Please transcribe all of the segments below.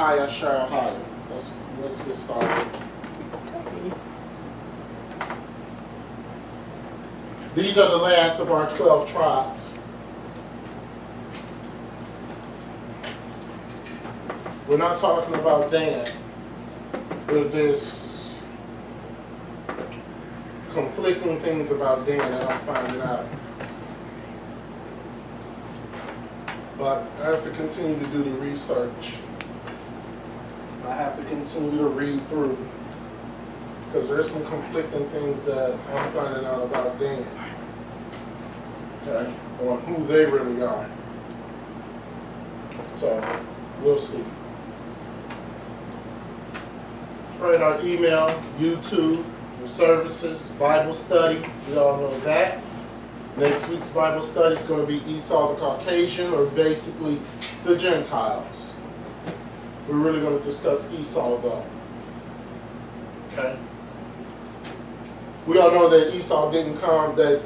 Haya Shara Haya. Let's get started. These are the last of our 12 tribes. We're not talking about Dan. There's conflicting things about Dan that I'm finding out. But I have to continue to do the research. I have to continue to read through. Because there's some conflicting things that I'm finding out about Dan. Okay? On who they really are. So, we'll see. Right, our email, YouTube, the services, Bible study. We all know that. Next week's Bible study is going to be Esau the Caucasian, or basically the Gentiles. We're really going to discuss Esau though. Okay? We all know that Esau didn't come, that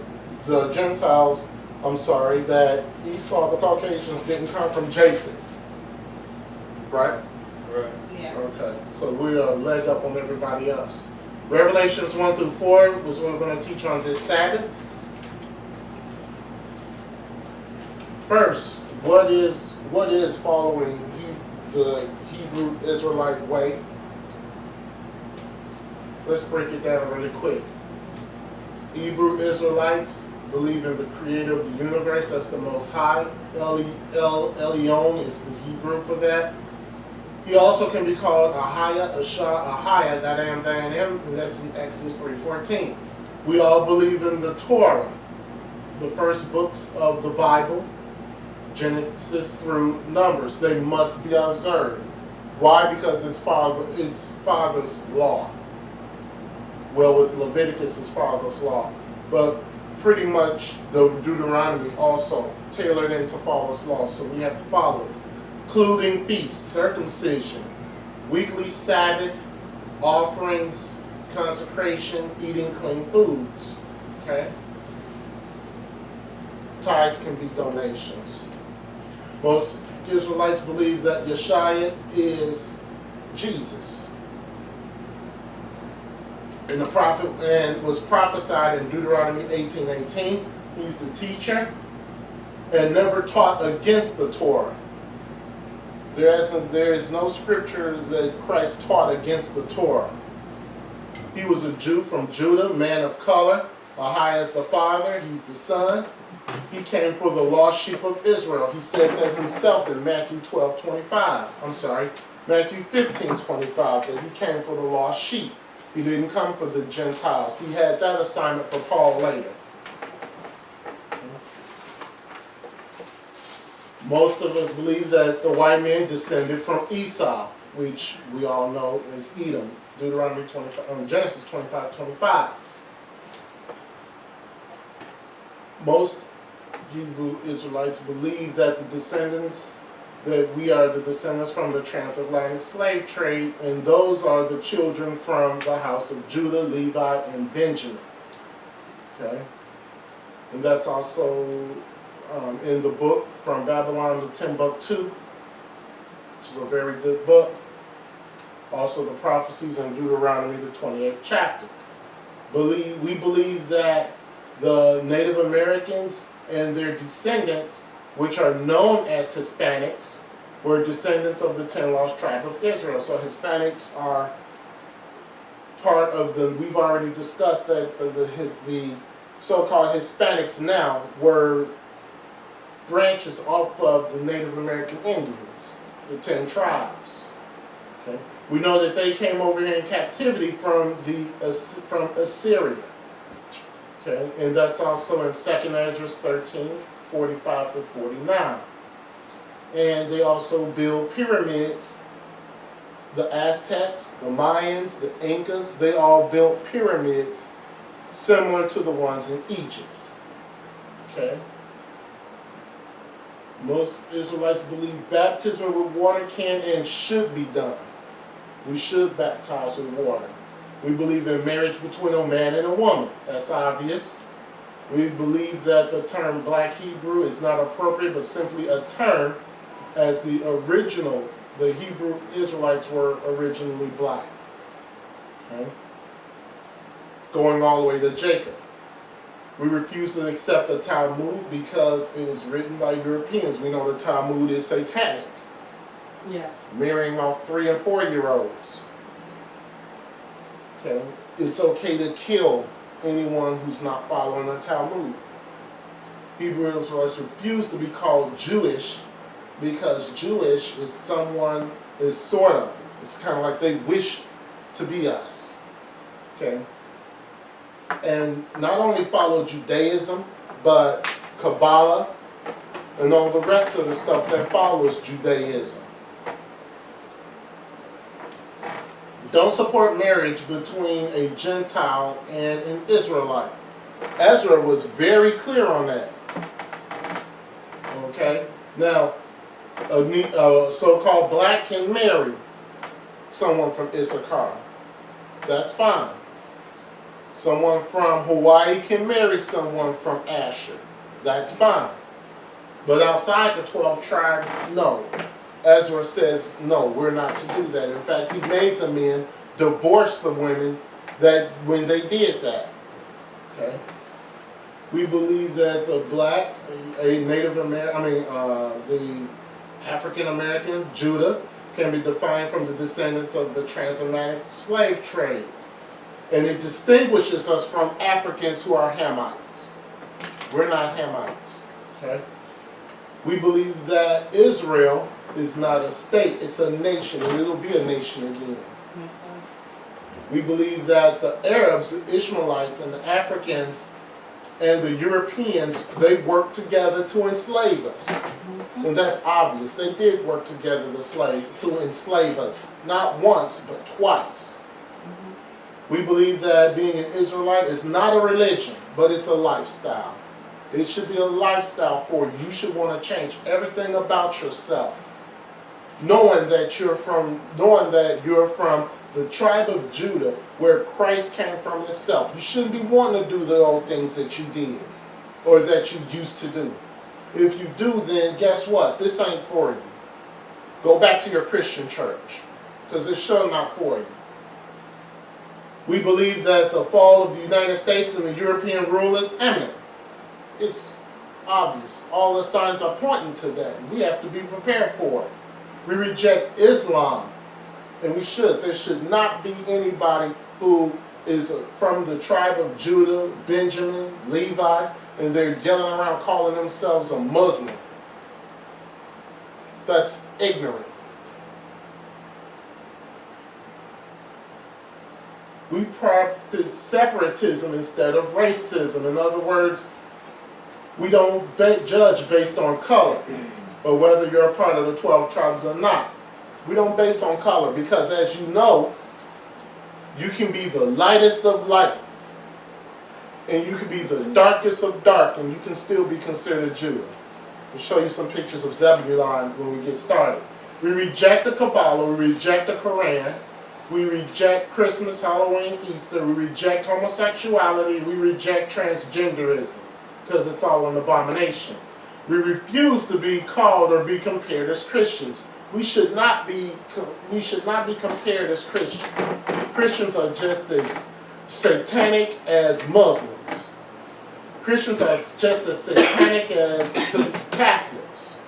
the Gentiles, that Esau the Caucasians didn't come from Japheth. Right? Right. Yeah. Okay, so we are a leg up on everybody else. Revelations 1-4 was what we're going to teach on this Sabbath. First, what is following the Hebrew Israelite way? Let's break it down really quick. Hebrew Israelites believe in the creator of the universe, that's the Most High. Elyon is the Hebrew for that. He also can be called Ahaya, Ahaya, that I am, and that's in Exodus 3:14. We all believe in the Torah, the first books of the Bible, Genesis through Numbers. They must be observed. Why? Because it's father's law. Well, with Leviticus, it's father's law. But pretty much the Deuteronomy also tailored into father's law, so we have to follow it. Including feasts, circumcision, weekly Sabbath, offerings, consecration, eating clean foods. Okay? Tithes can be donations. Most Israelites believe that Yeshua is Jesus. And the prophet was prophesied in Deuteronomy 18:18. He's the teacher and never taught against the Torah. There is no scripture that Christ taught against the Torah. He was a Jew from Judah, man of color. Ahai is the father, he's the son. He came for the lost sheep of Israel. He said that himself in Matthew 15:25, that he came for the lost sheep. He didn't come for the Gentiles. He had that assignment for Paul later. Most of us believe that the white man descended from Esau, which we all know is Edom. Genesis 25:25. Most Hebrew Israelites believe that we are the descendants from the transatlantic slave trade, and those are the children from the house of Judah, Levi, and Benjamin. Okay? And that's also in the book From Babylon to Timbuktu, which is a very good book. Also the prophecies in Deuteronomy, the 28th chapter. We believe that the Native Americans and their descendants, which are known as Hispanics, were descendants of the 10 lost tribe of Israel. So Hispanics are part of we've already discussed that the so-called Hispanics now were branches off of the Native American Indians, the 10 tribes. Okay? We know that they came over here in captivity from Assyria. Okay? And that's also in 2nd Esdras 13:45-49. And they also build pyramids. The Aztecs, the Mayans, the Incas, they all built pyramids similar to the ones in Egypt. Okay? Most Israelites believe baptism with water can and should be done. We should baptize with water. We believe in marriage between a man and a woman. That's obvious. We believe that the term Black Hebrew is not appropriate, but simply a term as the original the Hebrew Israelites were originally black. Okay? Going all the way to Jacob. We refuse to accept the Talmud because it was written by Europeans. We know the Talmud is satanic. Yes. Marrying off 3- and 4-year-olds. Okay? It's okay to kill anyone who's not following the Talmud. Hebrew Israelites refuse to be called Jewish because Jewish is someone, is sort of, it's kind of like they wish to be us. Okay? And not only follow Judaism, but Kabbalah and all the rest of the stuff that follows Judaism. Don't support marriage between a Gentile and an Israelite. Ezra was very clear on that. Okay? Now, a so-called black can marry someone from Issachar. That's fine. Someone from Hawaii can marry someone from Asher. That's fine. But outside the 12 tribes, no. Ezra says, no, we're not to do that. In fact, he made the men divorce the women that when they did that. Okay? We believe that the black, a Native American, the African American, Judah, can be defined from the descendants of the transatlantic slave trade. And it distinguishes us from Africans who are Hamites. We're not Hamites. Okay? We believe that Israel is not a state, it's a nation, and it'll be a nation again. We believe that the Arabs, the Ishmaelites, and the Africans, and the Europeans, they worked together to enslave us. And that's obvious. They did work together to enslave us. Not once, but twice. We believe that being an Israelite is not a religion, but it's a lifestyle. It should be a lifestyle for you. You should want to change everything about yourself. Knowing that you're from the tribe of Judah, where Christ came from himself. You shouldn't be wanting to do the old things that you did, or that you used to do. If you do, then guess what? This ain't for you. Go back to your Christian church, because it's sure not for you. We believe that the fall of the United States and the European rule is imminent. It's obvious. All the signs are pointing to that. We have to be prepared for it. We reject Islam, and we should. There should not be anybody who is from the tribe of Judah, Benjamin, Levi, and they're yelling around calling themselves a Muslim. That's ignorant. We practice separatism instead of racism. In other words, we don't judge based on color, or whether you're a part of the 12 tribes or not. We don't base on color, because as you know, you can be the lightest of light, and you can be the darkest of dark, and you can still be considered Judah. We'll show you some pictures of Zebulun when we get started. We reject the Kabbalah, we reject the Quran, we reject Christmas, Halloween, Easter, we reject homosexuality, we reject transgenderism, because it's all an abomination. We refuse to be called or be compared as Christians. We should not be compared as Christians. Christians are just as satanic as Muslims. Christians are just as satanic as Catholics.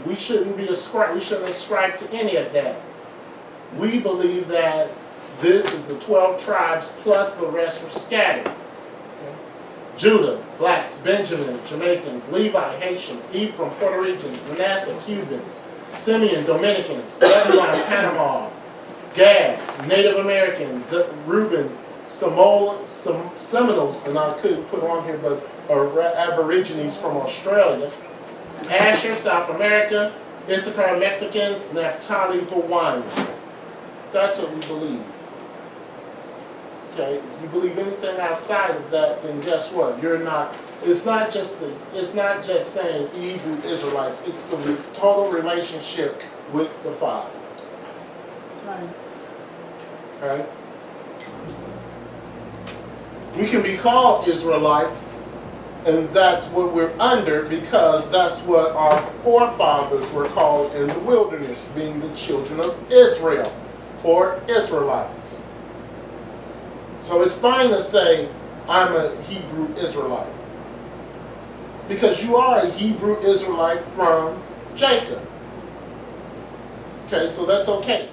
We shouldn't ascribe to any of that. We believe that this is the 12 tribes plus the rest were scattered. Okay? Judah, blacks, Benjamin, Jamaicans, Levi, Haitians, Ephraim, Puerto Ricans, Manasseh, Cubans, Simeon, Dominicans, Zebulun, Panama, Gad, Native Americans, Ruben, Seminoles, and I couldn't put on here, but Aborigines from Australia, Asher, South America, Issachar, Mexicans, Naphtali, Hawaiian. That's what we believe. Okay, if you believe anything outside of that, then guess what? You're not. It's not just saying Hebrew Israelites. It's the total relationship with the Father. That's right. Okay. We can be called Israelites And that's what we're under because that's what our forefathers were called in the wilderness, being the children of Israel or Israelites. So it's fine to say, I'm a Hebrew Israelite. Because you are a Hebrew Israelite from Jacob. Okay, so that's okay.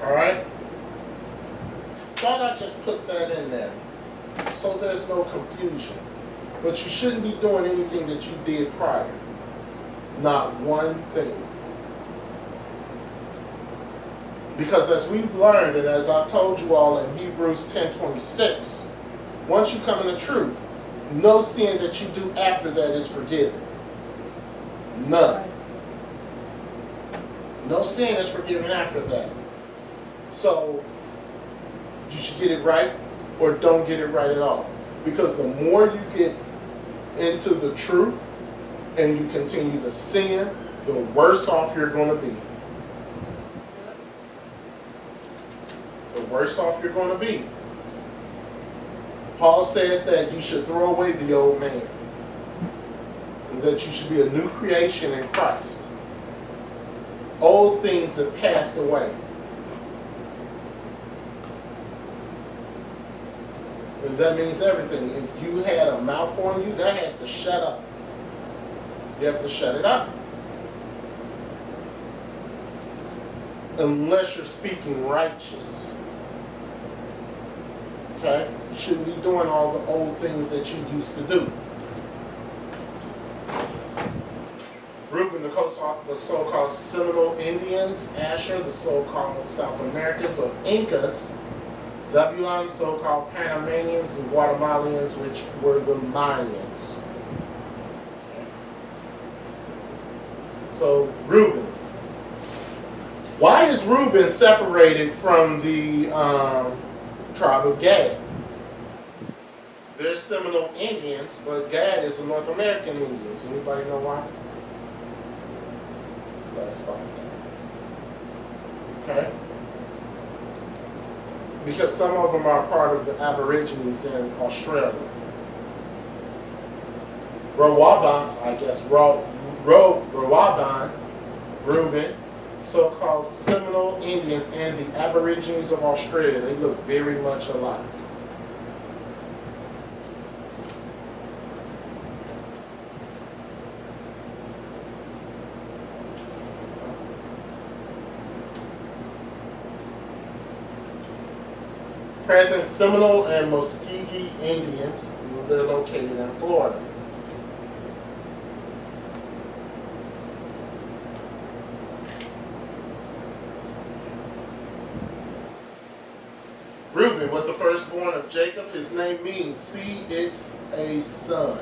Alright? Thought I'd just put that in there so there's no confusion. But you shouldn't be doing anything that you did prior. Not one thing. Because as we've learned, and as I've told you all in Hebrews 10:26, once you come in the truth, no sin that you do after that is forgiven. None. No sin is forgiven after that. So, you should get it right or don't get it right at all. Because the more you get into the truth and you continue to sin, the worse off you're going to be. The worse off you're going to be. Paul said that you should throw away the old man. And that you should be a new creation in Christ. Old things have passed away. And that means everything. If you had a mouth on you, that has to shut up. You have to shut it up. Unless you're speaking righteous. Okay? You shouldn't be doing all the old things that you used to do. Ruben, the so-called Seminole Indians, Asher, the so-called South Americans or Incas, Zebulun, so-called Panamanians, and Guatemalans, which were the Mayans. So, Ruben. Why is Ruben separated from the tribe of Gad? They're Seminole Indians, but Gad is a North American Indians. Anybody know why? Let's find out. Okay? Because some of them are part of the Aborigines in Australia. Rawaban, I guess, Rawaban, Ruben, so-called Seminole Indians, and the Aborigines of Australia, they look very much alike. Present Seminole and Muskogee Indians, they're located in Florida. Ruben was the firstborn of Jacob. His name means, see, it's a son.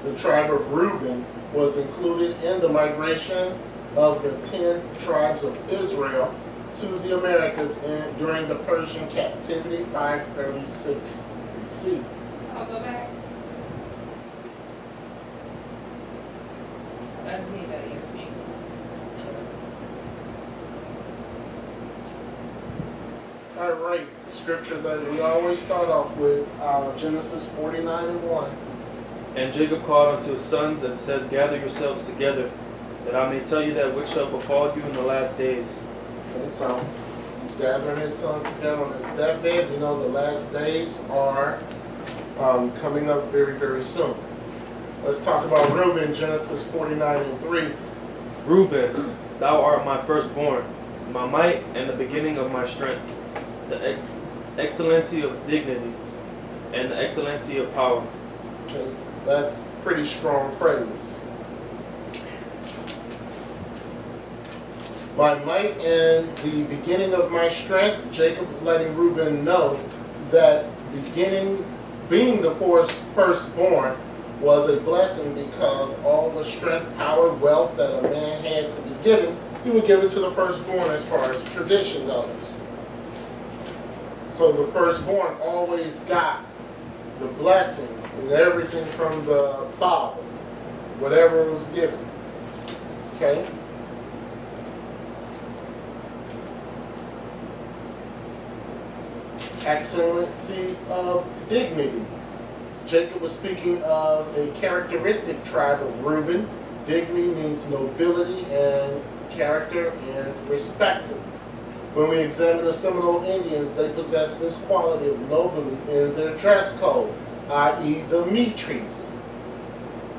The tribe of Ruben was included in the migration of the 10 tribes of Israel to the Americas during the Persian captivity, 536 BC. I'll go back. That's me better, me. All right, scripture that we always start off with, Genesis 49:1. And Jacob called unto his sons and said, gather yourselves together, that I may tell you that which shall befall you in the last days. Okay, so he's gathering his sons together on his deathbed. We know the last days are coming up very, very soon. Let's talk about Reuben, Genesis 49:3. Reuben, thou art my firstborn, my might and the beginning of my strength, the excellency of dignity and the excellency of power. Okay, that's pretty strong praise. My might and the beginning of my strength. Jacob is letting Reuben know that being the firstborn was a blessing, because all the strength, power, wealth that a man had to be given, he would give it to the firstborn as far as tradition goes. So the firstborn always got the blessing and everything from the father, whatever was given. Okay? Excellency of dignity. Jacob was speaking of a characteristic tribe of Reuben. Dignity means nobility and character and respect. When we examine the Seminole Indians, they possess this quality of nobility in their dress code, i.e. the meat trees.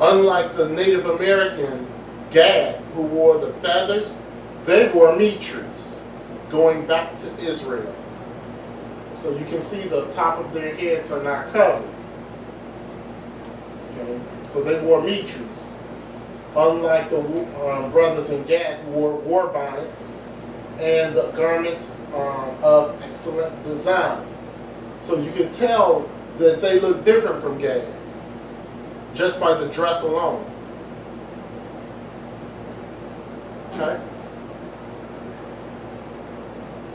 Unlike the Native American Gad, who wore the feathers, they wore meat trees, going back to Israel. So you can see the top of their heads are not covered. Okay? So they wore meat trees. Unlike the brothers in Gad who wore war bonnets and the garments of excellent design. So you can tell that they look different from Gad just by the dress alone. Okay?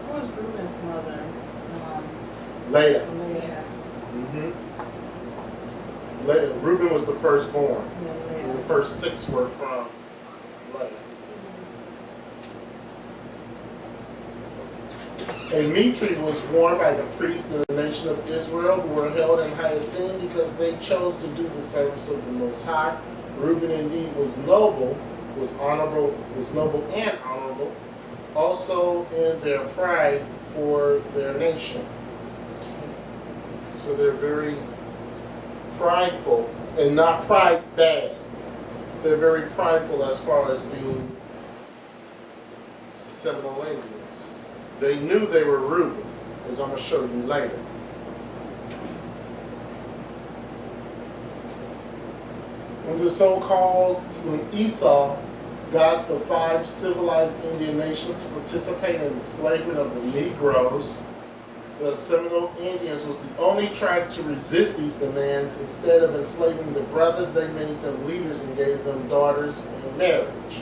Who was Ruben's mother? Leah. Leah. Leah. Reuben was the firstborn. Yeah, And Leah. the first 6 were from Leah. A meat tree was worn by the priests in the nation of Israel, who were held in high esteem because they chose to do the service of the Most High. Reuben indeed was noble, was noble and honorable, also in their pride for their nation. So they're very prideful, and not pride bad. They're very prideful as far as being Seminole Indians. They knew they were Reuben, as I'm going to show you later. When Esau got the 5 civilized Indian nations to participate in the enslavement of the Negroes, the Seminole Indians was the only tribe to resist these demands. Instead of enslaving the brothers, they made them leaders and gave them daughters in marriage.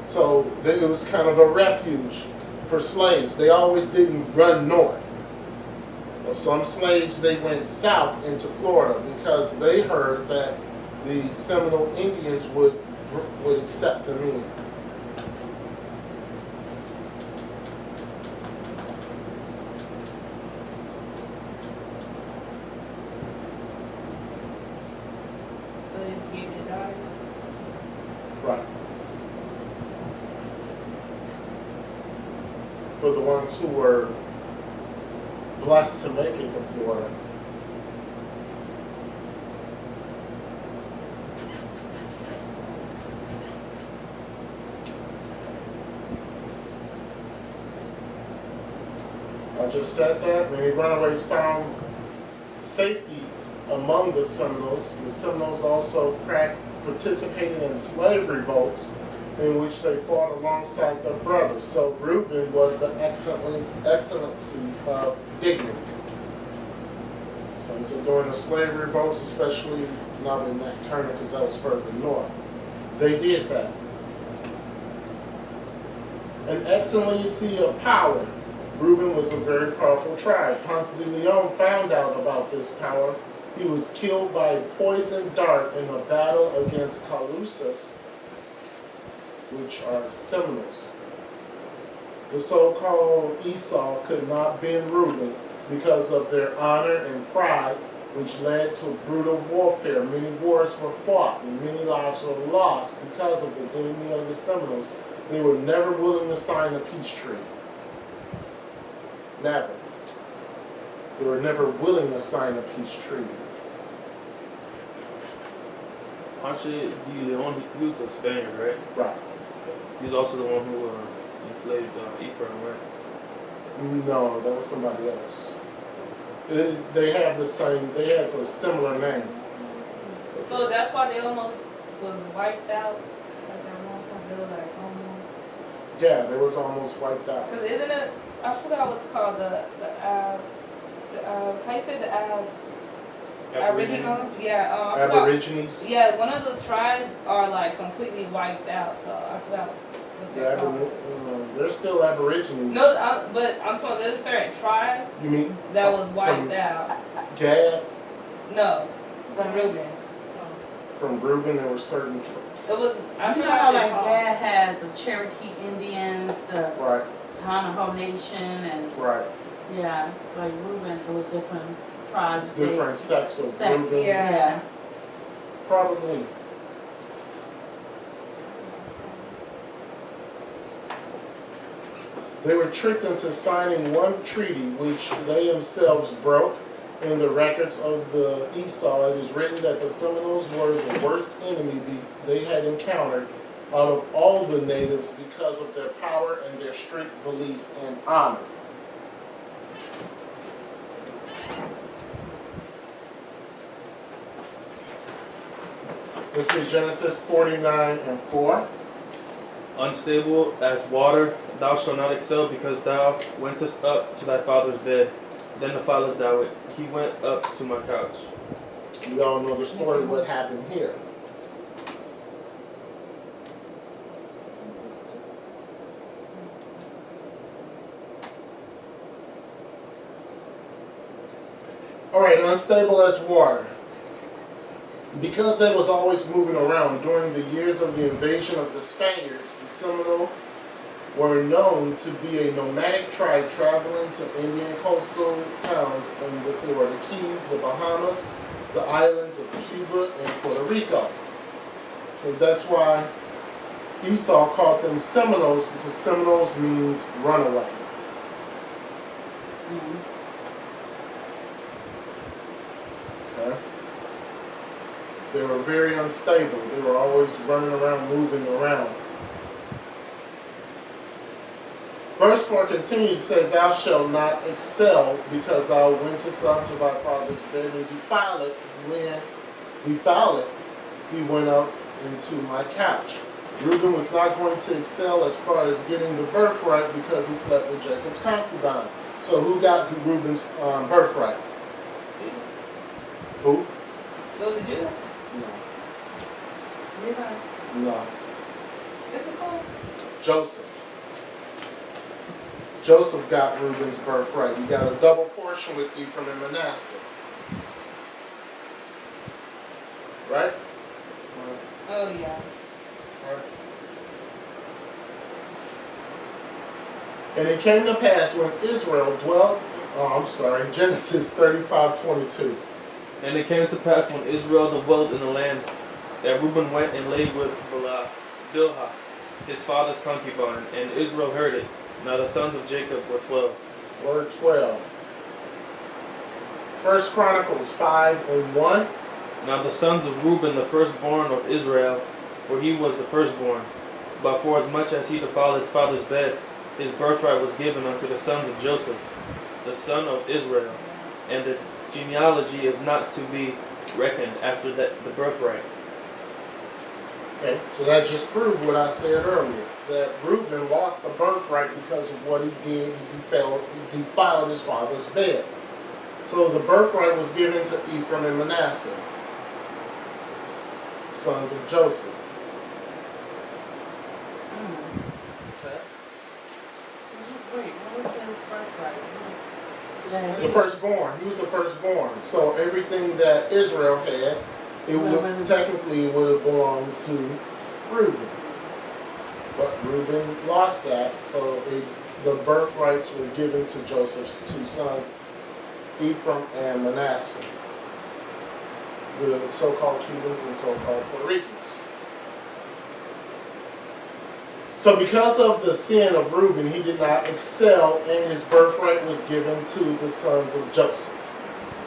So it was kind of a refuge for slaves. They always didn't run north. Well, some slaves, they went south into Florida because they heard that the Seminole Indians would accept them in. So they gave their daughters. Right. For the ones who were blessed to make it to Florida. I just said that many runaways found safety among the Seminoles. The Seminoles also participated in slave revolts in which they fought alongside their brothers. So Ruben was the excellency of dignity. So during the slave revolts, especially not in that Turner because that was further north, they did that. An excellency of power. Ruben was a very powerful tribe. Ponce de Leon found out about this power. He was killed by a poisoned dart in a battle against Calusas, which are Seminoles. The so-called Esau could not bend Reuben because of their honor and pride, which led to brutal warfare. Many wars were fought and many lives were lost because of the dignity of the Seminoles. They were never willing to sign a peace treaty. Never. They were never willing to sign a peace treaty. Ponce de Leon, he was a Spaniard, right? Right. He's also the one who enslaved Ephraim, right? No, that was somebody else. They have the similar name. So that's why they almost was wiped out. Like at one point, they were like almost. Yeah, they was almost wiped out. Cause isn't it? I forgot what's called how you say the Aboriginals? Yeah. I forgot. Aborigines? Yeah, one of the tribes are like completely wiped out. So I forgot what they're called. They're still Aborigines. No, but I'm sorry. There's a certain tribe You mean that was wiped out. Gad? No, from Ruben. From Ruben, there were certain It was. I You know forgot how what they like called. Dad had the Cherokee Indians, the Right, Navajo Nation, and right. yeah, like Ruben, it was different tribes. different sects of Sect, Ruben. Yeah. Probably. They were tricked into signing one treaty which they themselves broke. In the records of the Esau, it is written that the Seminoles were the worst enemy they had encountered out of all the natives because of their power and their strict belief and honor. Let's see Genesis 49:4. Unstable as water, thou shalt not excel, because thou wentest up to thy father's bed. Then the fathers thou it. He went up to my couch. We all know the story, what happened here. All right, unstable as water. Because they was always moving around during the years of the invasion of the Spaniards, the Seminole were known to be a nomadic tribe traveling to Indian coastal towns in the Florida Keys, the Bahamas, the islands of Cuba, and Puerto Rico. And that's why Esau called them Seminoles, because Seminoles means runaway. Okay. They were very unstable. They were always running around, moving around. Verse 4 continues to say, thou shalt not excel, because thou wentest up to thy father's bed and defile it. When defile it, he went up into my couch. Reuben was not going to excel as far as getting the birthright because he slept with Jacob's concubine. So who got Reuben's birthright? Who? Those are Judah? No. No. It's a call. Joseph. Joseph got Reuben's birthright. He got a double portion with Ephraim and Manasseh. Right? Oh, yeah. Right. And it came to pass when Israel dwelt, Genesis 35:22. And it came to pass when Israel dwelt in the land, that Reuben went and lay with Bilhah, his father's concubine, and Israel heard it. Now the sons of Jacob were 12. Word 12. 1 Chronicles 5:1. Now the sons of Reuben, the firstborn of Israel, for he was the firstborn. But for as much as he defiled his father's bed, his birthright was given unto the sons of Joseph, the son of Israel. And the genealogy is not to be reckoned after that the birthright. Okay, so that just proved what I said earlier, that Reuben lost the birthright because of what he did. He defiled his father's bed. So the birthright was given to Ephraim and Manasseh, sons of Joseph. Okay. Wait, what was his birthright? The firstborn. He was the firstborn. So everything that Israel had, technically would have belonged to Reuben. But Reuben lost that, so the birthrights were given to Joseph's two sons, Ephraim and Manasseh, the so-called Cubans and so-called Puerto Ricans. So because of the sin of Reuben, he did not excel, and his birthright was given to the sons of Joseph.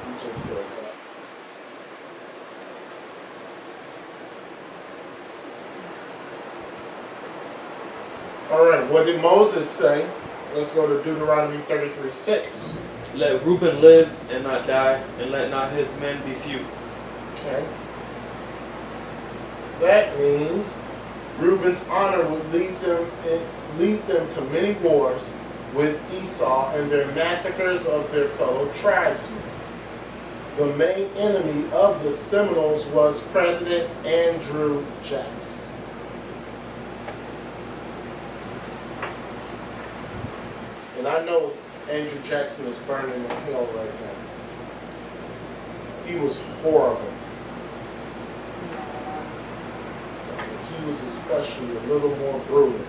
We just said that. All right, what did Moses say? Let's go to Deuteronomy 33:6. Let Reuben live and not die, and let not his men be few. Okay. That means Reuben's honor would lead them to many wars with Esau and their massacres of their fellow tribesmen. The main enemy of the Seminoles was President Andrew Jackson. And I know Andrew Jackson is burning in hell right now. He was horrible. He was especially a little more brutal.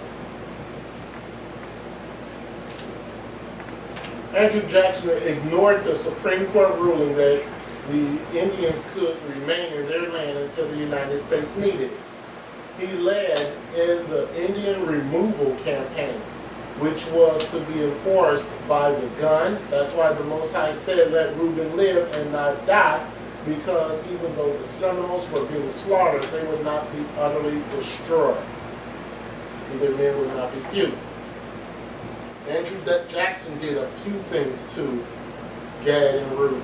Andrew Jackson ignored the Supreme Court ruling that the Indians could remain in their land until the United States needed it. He led in the Indian removal campaign, which was to be enforced by the gun. That's why the Most High said, let Ruben live and not die, because even though the Seminoles were being slaughtered, they would not be utterly destroyed. And their men would not be few. Andrew Jackson did a few things to Gad and Ruben.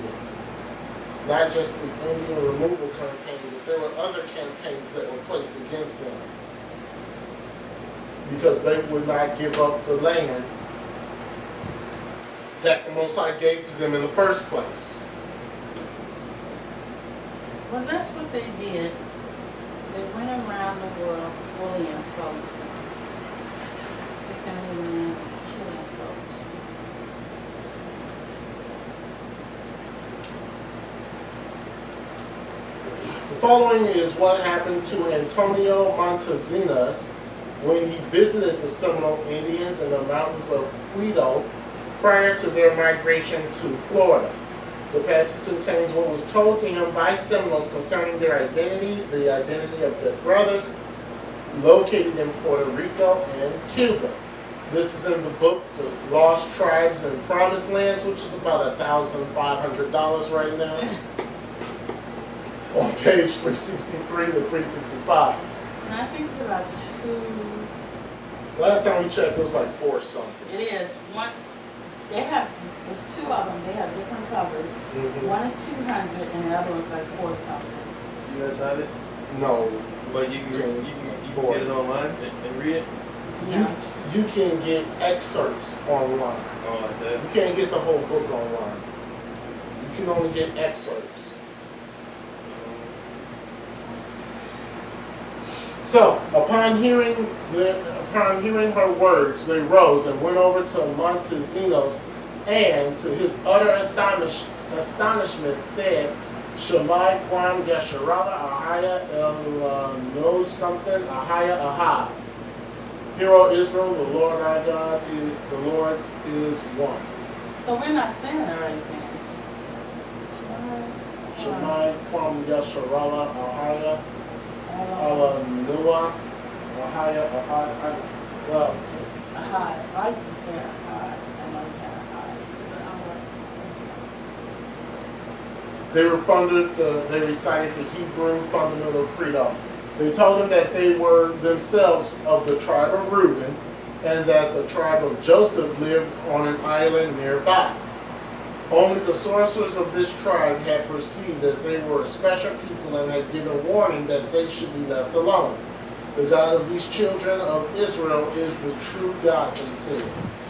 Not just the Indian removal campaign, but there were other campaigns that were placed against them, because they would not give up the land that the Most High gave to them in the first place. Well, that's what they did. They went around the world bullying folks, picking on them, killing folks. The following is what happened to Antonio Montezinas when he visited the Seminole Indians in the mountains of Quito prior to their migration to Florida. The passage contains what was told to him by Seminoles concerning their identity, the identity of their brothers, located in Puerto Rico and Cuba. This is in the book, The Lost Tribes and Promised Lands, which is about $1,500 right now, on page 363 to 365. And I think it's about two. Last time we checked, it was like 4 something. It is one. They have. There's 2 of them. They have different covers. Mm-hmm. One is 200, and the other one's like 4 something. You guys have it, No, but you can get it online and read it. Yeah. you can get excerpts online. Oh, like that. You can't get the whole book online. You can only get excerpts. So, upon hearing her words, they rose and went over to Montesinos, and to his utter astonishment said, Shamai Kwam Gesharala Ahaya El No something Ahaya Aha. Hear, O Israel, the Lord our God, the Lord is one. So we're not saying it right then. Shamai Kwam Gesharala Ahaya Ala Nua Ahaya Ahaya. Well, Ahad. I used to say Ahad. I know it's Ahad. they recited the Hebrew fundamental credo. They told him that they were themselves of the tribe of Ruben, and that the tribe of Joseph lived on an island nearby. Only the sorcerers of this tribe had perceived that they were a special people and had given warning that they should be left alone. The God of these children of Israel is the true God, they said.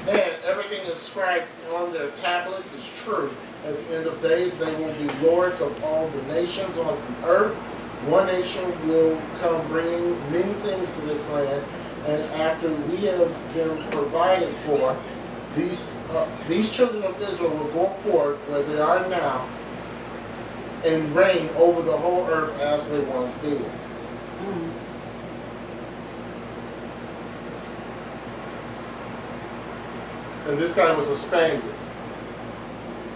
And everything inscribed on their tablets is true. At the end of days, they will be lords of all the nations on the earth. One nation will come bringing many things to this land, and after we have been provided for, these children of Israel will go forth where they are now and reign over the whole earth as they once did. Mm. And this guy was a Spaniard.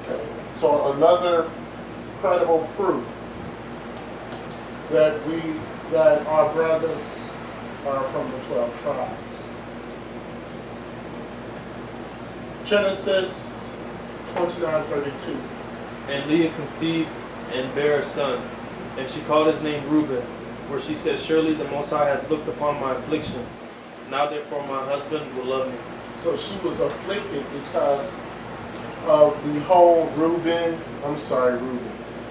Okay. So another credible proof that our brothers are from the 12 tribes. Genesis 29:32. And Leah conceived and bare a son, and she called his name Ruben, for she said, surely the Most High hath looked upon my affliction. Now therefore my husband will love me. So she was afflicted because of the whole Ruben,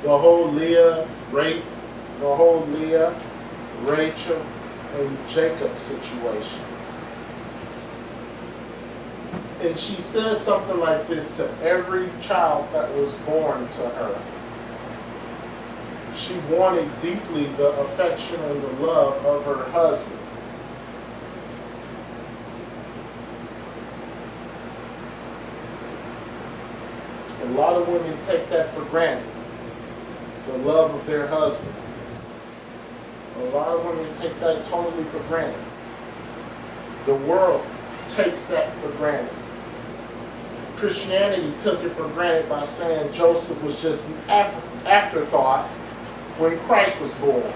the whole Leah, Rachel, and Jacob situation. And she says something like this to every child that was born to her. She wanted deeply the affection and the love of her husband. A lot of women take that for granted, the love of their husband. A lot of women take that totally for granted. The world takes that for granted. Christianity took it for granted by saying Joseph was just an afterthought when Christ was born.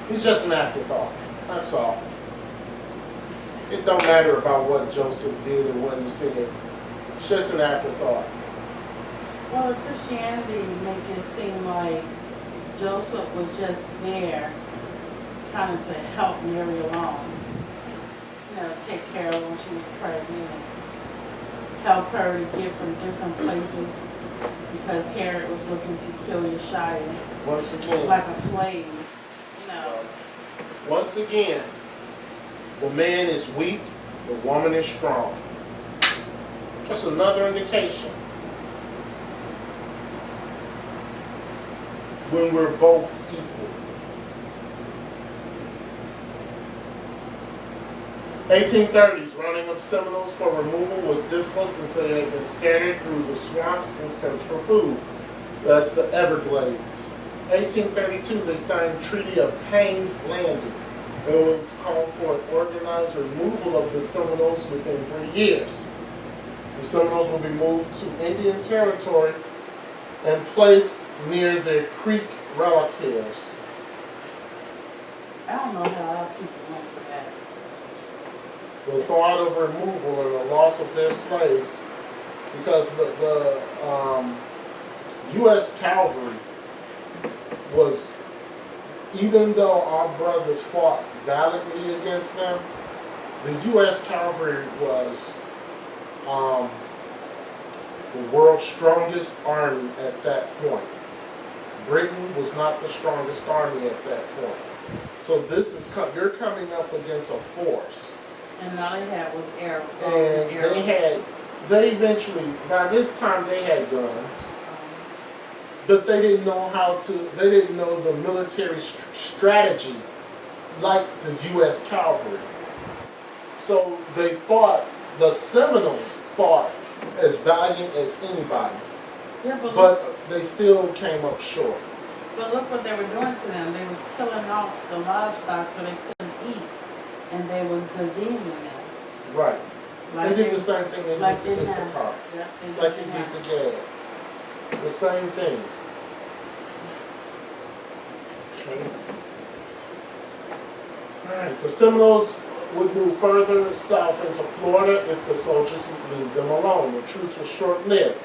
He's just an afterthought. That's all. It don't matter about what Joseph did or what he said. It's just an afterthought. Well, Christianity make it seem like Joseph was just there kind of to help Mary along. You know, take care of her when she was pregnant. Help her to get from different places because Herod was looking to kill Yeshua Once again, like a slave, you know. once again, the man is weak, the woman is strong. Just another indication. When we're both equal. 1830s, rounding up Seminoles for removal was difficult since they had been scattered through the swamps in search for food. That's the Everglades. 1832, they signed Treaty of Payne's Landing. It was called for an organized removal of the Seminoles within 3 years. The Seminoles will be moved to Indian Territory and placed near their Creek relatives. I don't know how our people went for that. The thought of removal and the loss of their slaves, because the U.S. cavalry was, even though our brothers fought valiantly against them, the U.S. cavalry was the world's strongest army at that point. Britain was not the strongest army at that point. So this is you're coming up against a force. And all they had was arrows. And they eventually, by this time they had guns, but they didn't know the military strategy like the U.S. cavalry. So they fought, the Seminoles fought as valiant as anybody, Yeah, but they still came up short. But look what they were doing to them. They was killing off the livestock so they couldn't eat. And they was diseasing them. Right. Like they did the same thing they like did to they had. Issachar. Yeah, Like they did to Gad. The same thing. Okay. Alright, the Seminoles would move further south into Florida if the soldiers would leave them alone. The truce was short-lived.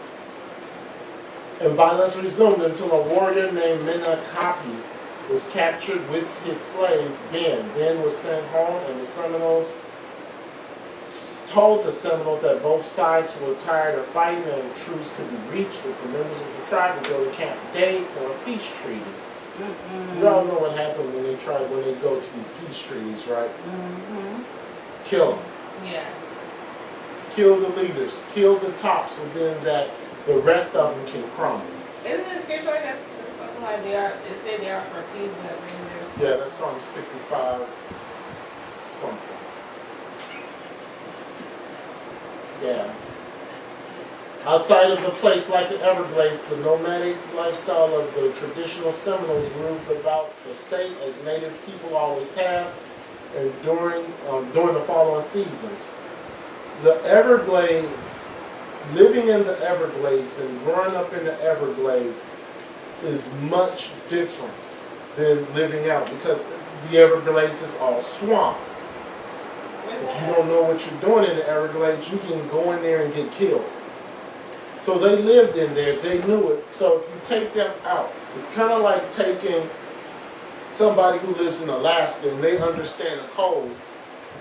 And violence resumed until a warrior named Menakapi was captured with his slave, Ben. Ben was sent home, and the Seminoles told the Seminoles that both sides were tired of fighting and a truce could be reached if the members of the tribe would go to Camp Dade for a peace treaty. You all know what happened when they go to these peace treaties, right? Kill them. Yeah. Kill the leaders. Kill the top so then that the rest of them can crumble. Isn't it scripture like that? Something like it said they are for peace, but really Yeah, that's Psalms 55 something. Yeah. Outside of the place like the Everglades, the nomadic lifestyle of the traditional Seminoles moved about the state as native people always have, and during the following seasons. The Everglades, living in the Everglades and growing up in the Everglades is much different than living out, because the Everglades is all swamp. If you don't know what you're doing in the Everglades, you can go in there and get killed. So they lived in there, they knew it. So if you take them out, it's kind of like taking somebody who lives in Alaska and they understand the cold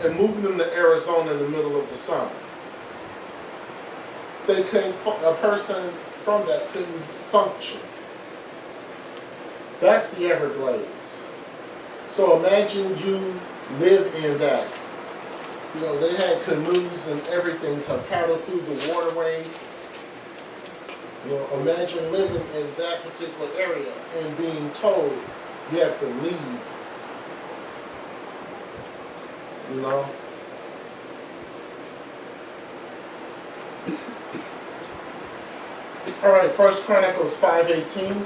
and moving them to Arizona in the middle of the summer. A person from that couldn't function. That's the Everglades. So imagine you live in that. You know, they had canoes and everything to paddle through the waterways. You know, imagine living in that particular area and being told you have to leave. You know? Alright, 1 Chronicles 5:18.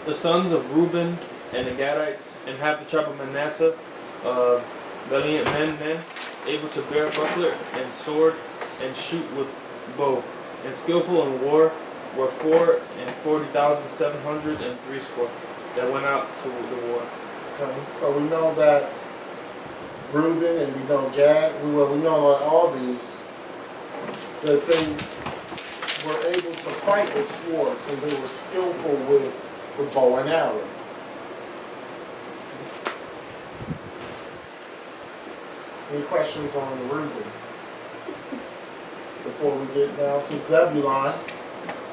The sons of Ruben and the Gadites inhabit the tribe of Manasseh, valiant men, able to bear buckler and sword and shoot with bow, and skillful in war were 440,703 that went out to the war. Okay. So we know that Ruben and we know Gad, we know all these, that they were able to fight with swords and they were skillful with bow and arrow. Any questions on Ruben? Before we get down to Zebulun.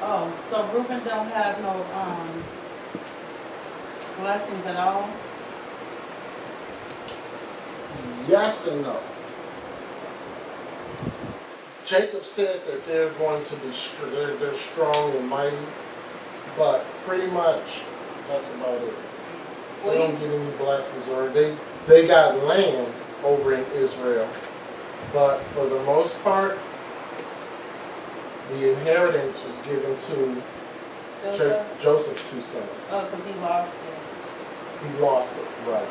Oh, so Ruben don't have no blessings at all? Yes and no. Jacob said that they're going to be they're strong and mighty, but pretty much that's about it. They don't get any blessings, or they got land over in Israel, but for the most part, the inheritance was given to Joseph's two sons. Oh, because he lost it. He lost it, right.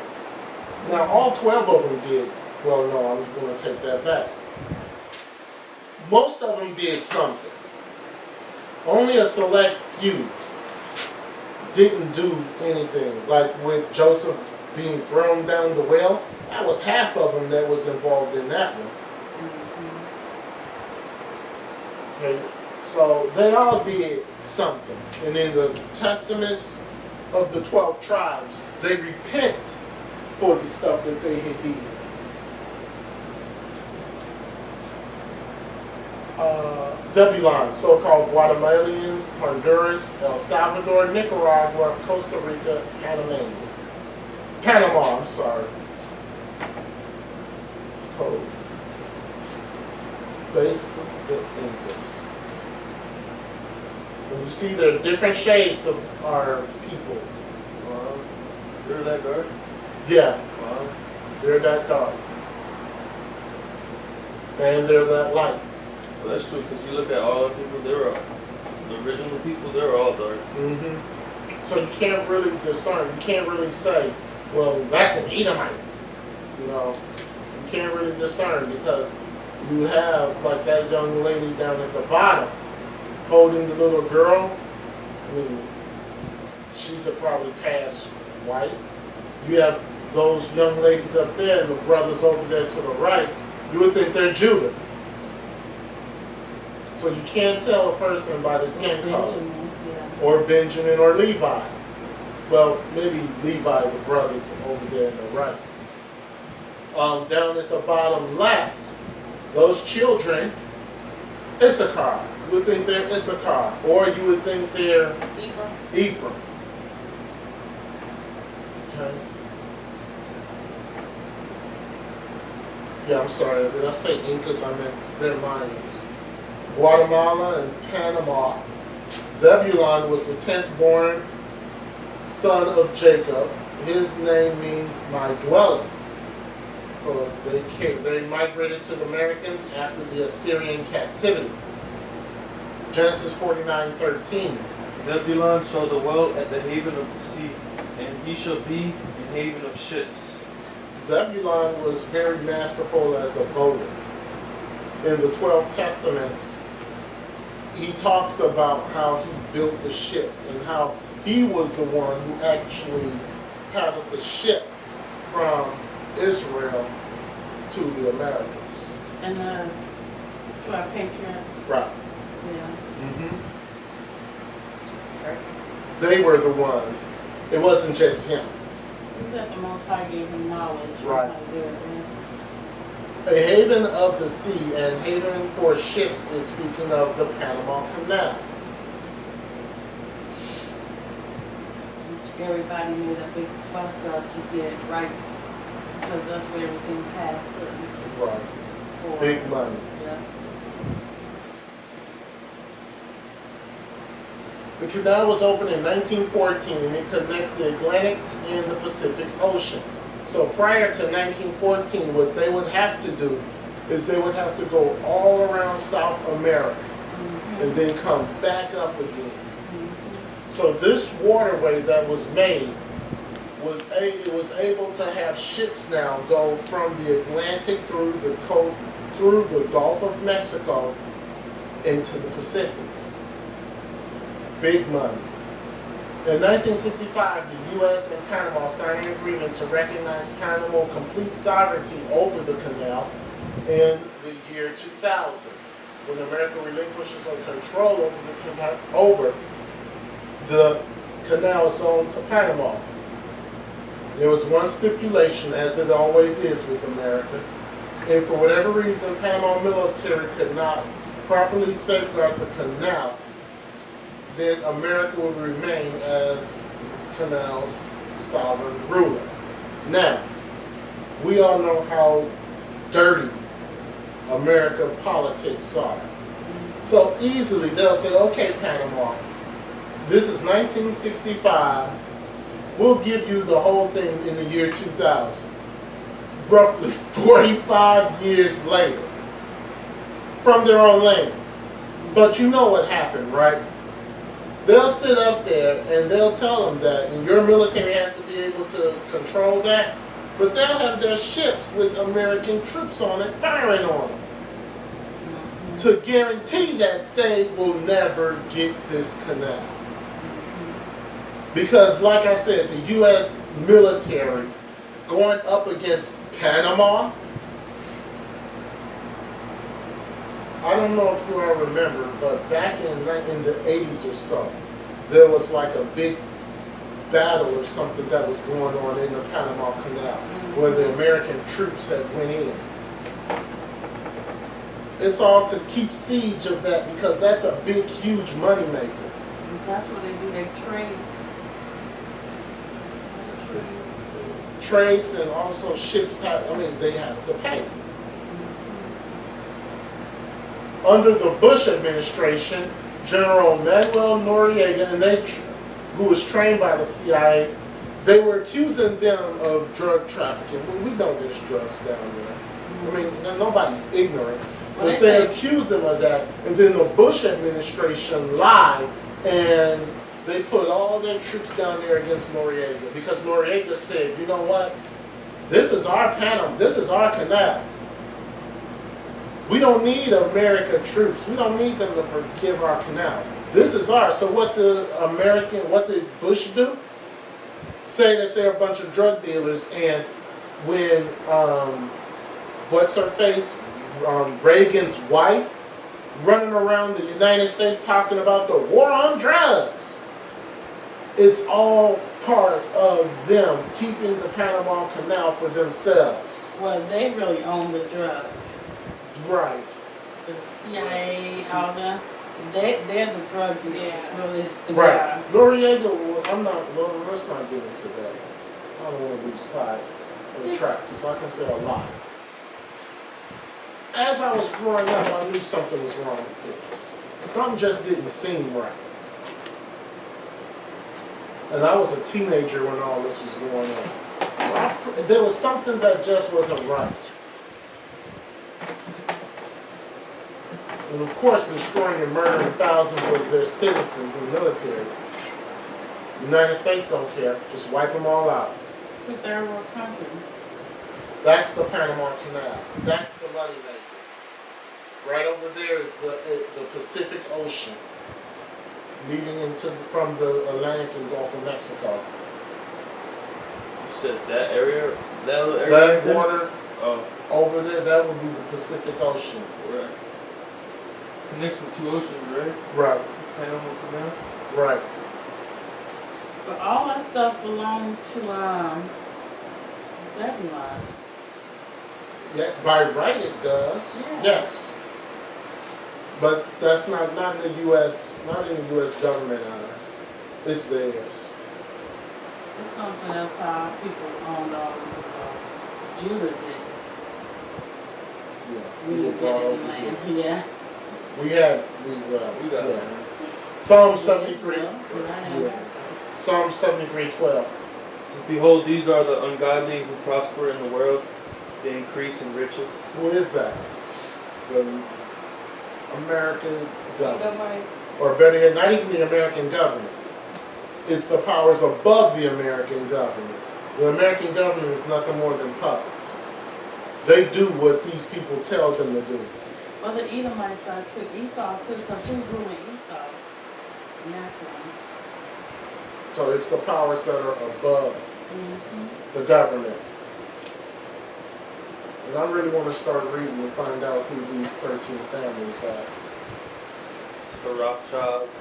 Now, all 12 of them did. Well, no, I'm going to take that back. Most of them did something. Only a select few didn't do anything. Like with Joseph being thrown down the well, that was half of them that was involved in that one. Okay, so they all did something. And in the testaments of the 12 tribes, they repent for the stuff that they had did. Zebulun, so-called Guatemalans, Honduras, El Salvador, Nicaragua, Costa Rica, Panama, I'm sorry. Code. Basically, the Incas. When you see the different shades of our people. They're that dark? Yeah, Wow. they're that dark. And they're that light. Well, that's true, because you look at all the people, the original people, they're all dark. Mm-hmm. So you can't really discern. You can't really say, well, that's an Edomite. You know, you can't really discern because you have like that young lady down at the bottom holding the little girl. I mean, she could probably pass white. You have those young ladies up there and the brothers over there to the right. You would think they're Judah. So you can't tell a person by the skin color. Or Benjamin or Levi. Well, maybe Levi, the brothers over there in the right. Down at the bottom left, those children, Issachar. You would think they're Issachar. Or you would think they're Ephraim. Okay. Yeah, I'm sorry. Did I say Incas? I meant they're Mayans. Guatemala and Panama. Zebulun was the 10th born son of Jacob. His name means my dwelling. They migrated to the Americans after the Assyrian captivity. Genesis 49:13. Zebulun shall dwell at the haven of the sea, and he shall be in haven of ships. Zebulun was very masterful as a boater. In the 12 Testaments, he talks about how he built the ship and how he was the one who actually paddled the ship from Israel to the Americas. And to our patriots. Right. Yeah. Mm-hmm. They were the ones. It wasn't just him. He said the Most High gave him knowledge. Right. How to do it, A haven of the sea and haven for ships is speaking of the Panama Canal. Which everybody made a big fuss out to get rights because that's where everything passed through. Right. For, Big money. Yeah. The canal was opened in 1914 and it connects the Atlantic and the Pacific Oceans. So prior to 1914, what they would have to do is they would have to go all around South America and then come back up again. So this waterway that was made was able to have ships now go from the Atlantic through the Gulf of Mexico into the Pacific. Big money. In 1965, the U.S. and Panama signed an agreement to recognize Panama's complete sovereignty over the canal in the year 2000, when America relinquishes control over the canal zone to Panama. There was one stipulation, as it always is with America, and for whatever reason, Panama military could not properly safeguard the canal, then America would remain as canal's sovereign ruler. Now, we all know how dirty American politics are. So easily they'll say, okay, Panama, this is 1965, we'll give you the whole thing in the year 2000. Roughly 45 years later, from their own land. But you know what happened, right? They'll sit up there and they'll tell them that, and your military has to be able to control that, but they'll have their ships with American troops on it firing on them to guarantee that they will never get this canal. Because, like I said, the U.S. military going up against Panama, I don't know if you all remember, but back in the 80s or so, there was like a big battle or something that was going on in the Panama Canal, where the American troops had went in. It's all to keep siege of that, because that's a big, huge money maker. That's what they do, they trade. Trades, and also ships they have to pay. Under the Bush administration, General Manuel Noriega, who was trained by the CIA, they were accusing them of drug trafficking. We know there's drugs down there. I mean, nobody's ignorant. But they accused them of that, and then the Bush administration lied, and they put all their troops down there against Noriega, because Noriega said, you know what? This is our Panama. This is our canal. We don't need American troops. We don't need them to forgive our canal. This is ours. So what did Bush do? Say that they're a bunch of drug dealers, and when what's her face, Reagan's wife, running around the United States talking about the war on drugs. It's all part of them keeping the Panama Canal for themselves. Well, they really own the drugs. Right. The CIA, all them, they're the drug dealers, really. Right. Noriega, let's not get into that. I don't want to lose sight of the track, because I can say a lot. As I was growing up, I knew something was wrong with this. Something just didn't seem right. And I was a teenager when all this was going on. So there was something that just wasn't right. And of course, destroying and murdering thousands of their citizens and military. The United States don't care. Just wipe them all out. It's a third world country. That's the Panama Canal. That's the money maker. Right over there is the Pacific Ocean, leading from the Atlantic and Gulf of Mexico. You said that area? That little area? That right water Oh, over there, that would be the Pacific Ocean. right. Connects with two oceans, right? Right, Panama Canal? right. But all that stuff belonged to Zebulun. Yeah, by right it does. Yeah. Yes. But that's not in the U.S. Not in the U.S. government eyes. It's theirs. It's something else how people owned all this. Judah did. Yeah. We were didn't brought get over any here. land. Yeah. We got yeah. it. Psalm 73. Yeah. Psalm 73:12. It says, behold, these are the ungodly who prosper in the world. They increase in riches. Who is that? The American government. Or better yet, not even the American government. It's the powers above the American government. The American government is nothing more than puppets. They do what these people tell them to do. Well, the Edomites are too. Esau too, because who's ruling Esau? Naturally. So it's the powers that are above Mm-hmm. the government. And I really want to start reading and find out who these 13 families are. It's the Rothschilds.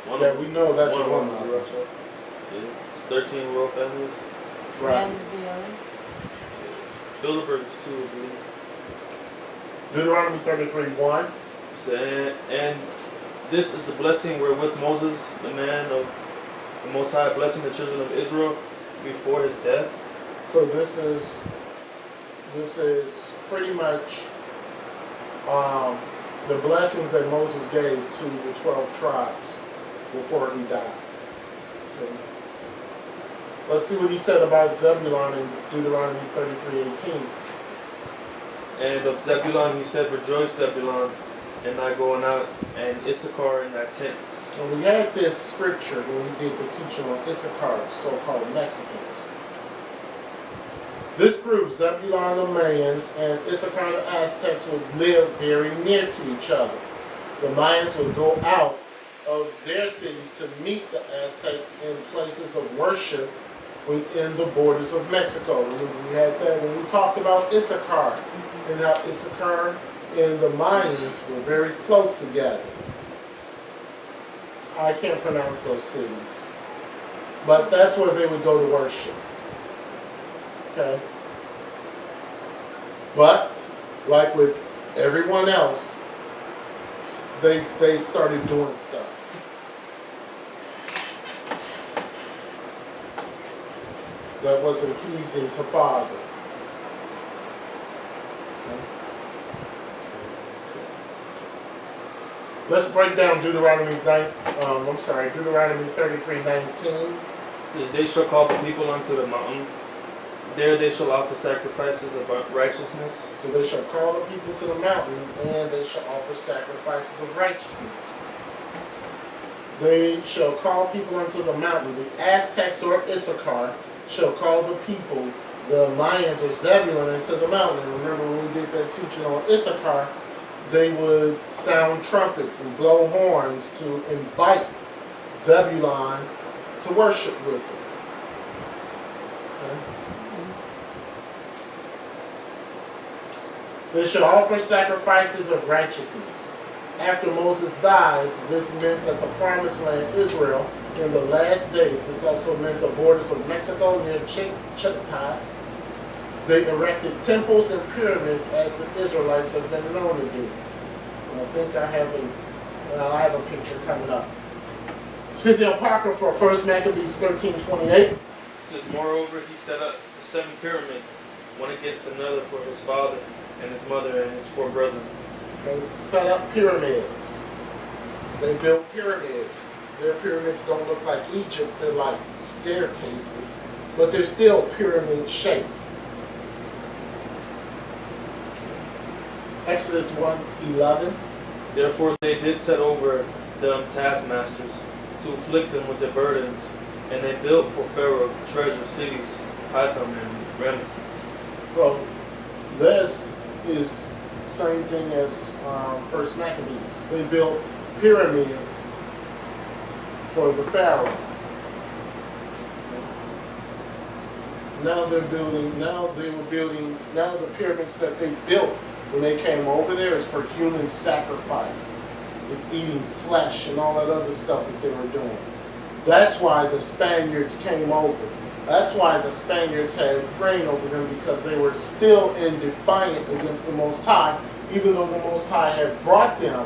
Yeah, we know that's one one of of the them. Rothschilds. Yeah. It's 13 royal families. Right. And the Bills. Bilderberg's too, I believe. Deuteronomy 33:1. So, and this is the blessing wherewith Moses, the man of the Most High, blessing the children of Israel before his death. So this is pretty much the blessings that Moses gave to the 12 tribes before he died. Okay. Let's see what he said about Zebulun in Deuteronomy 33:18. And of Zebulun he said, rejoice, Zebulun, and thy going out, and Issachar in thy tents. And we had this scripture when we did the teaching on Issachar, so-called Mexicans. This proves Zebulun the Mayans and Issachar the Aztecs would live very near to each other. The Mayans would go out of their cities to meet the Aztecs in places of worship within the borders of Mexico. Remember we had that when we talked about Issachar, and how Issachar and the Mayans were very close together. I can't pronounce those cities, but that's where they would go to worship. Okay? But, like with everyone else, they started doing stuff. That wasn't pleasing to Father. Okay? Let's break down Deuteronomy 33:19. It says, they shall call the people unto the mountain. There they shall offer sacrifices of righteousness. So they shall call the people to the mountain, and they shall offer sacrifices of righteousness. They shall call people unto the mountain. The Aztecs or Issachar shall call the people, the Mayans or Zebulun, into the mountain. And remember when we did that teaching on Issachar, they would sound trumpets and blow horns to invite Zebulun to worship with them. Okay? They shall offer sacrifices of righteousness. After Moses dies, this meant that the promised land, Israel, in the last days, this also meant the borders of Mexico near Chiapas, they erected temples and pyramids as the Israelites have been known to do. And I think I have a picture coming up. See the Apocrypha, 1 Maccabees 13:28. It says, moreover, he set up 7 pyramids, one against another for his father and his mother and his 4 brethren. They set up pyramids. They built pyramids. Their pyramids don't look like Egypt, they're like staircases, but they're still pyramid shaped. Exodus 1:11. Therefore they did set over them taskmasters to afflict them with their burdens, and they built for Pharaoh treasure cities, Pithom and Ramesses. So this is same thing as 1 Maccabees. They built pyramids for the Pharaoh. Now the pyramids that they built when they came over there is for human sacrifice, with eating flesh and all that other stuff that they were doing. That's why the Spaniards came over. That's why the Spaniards had reign over them, because they were still in defiance against the Most High, even though the Most High had brought them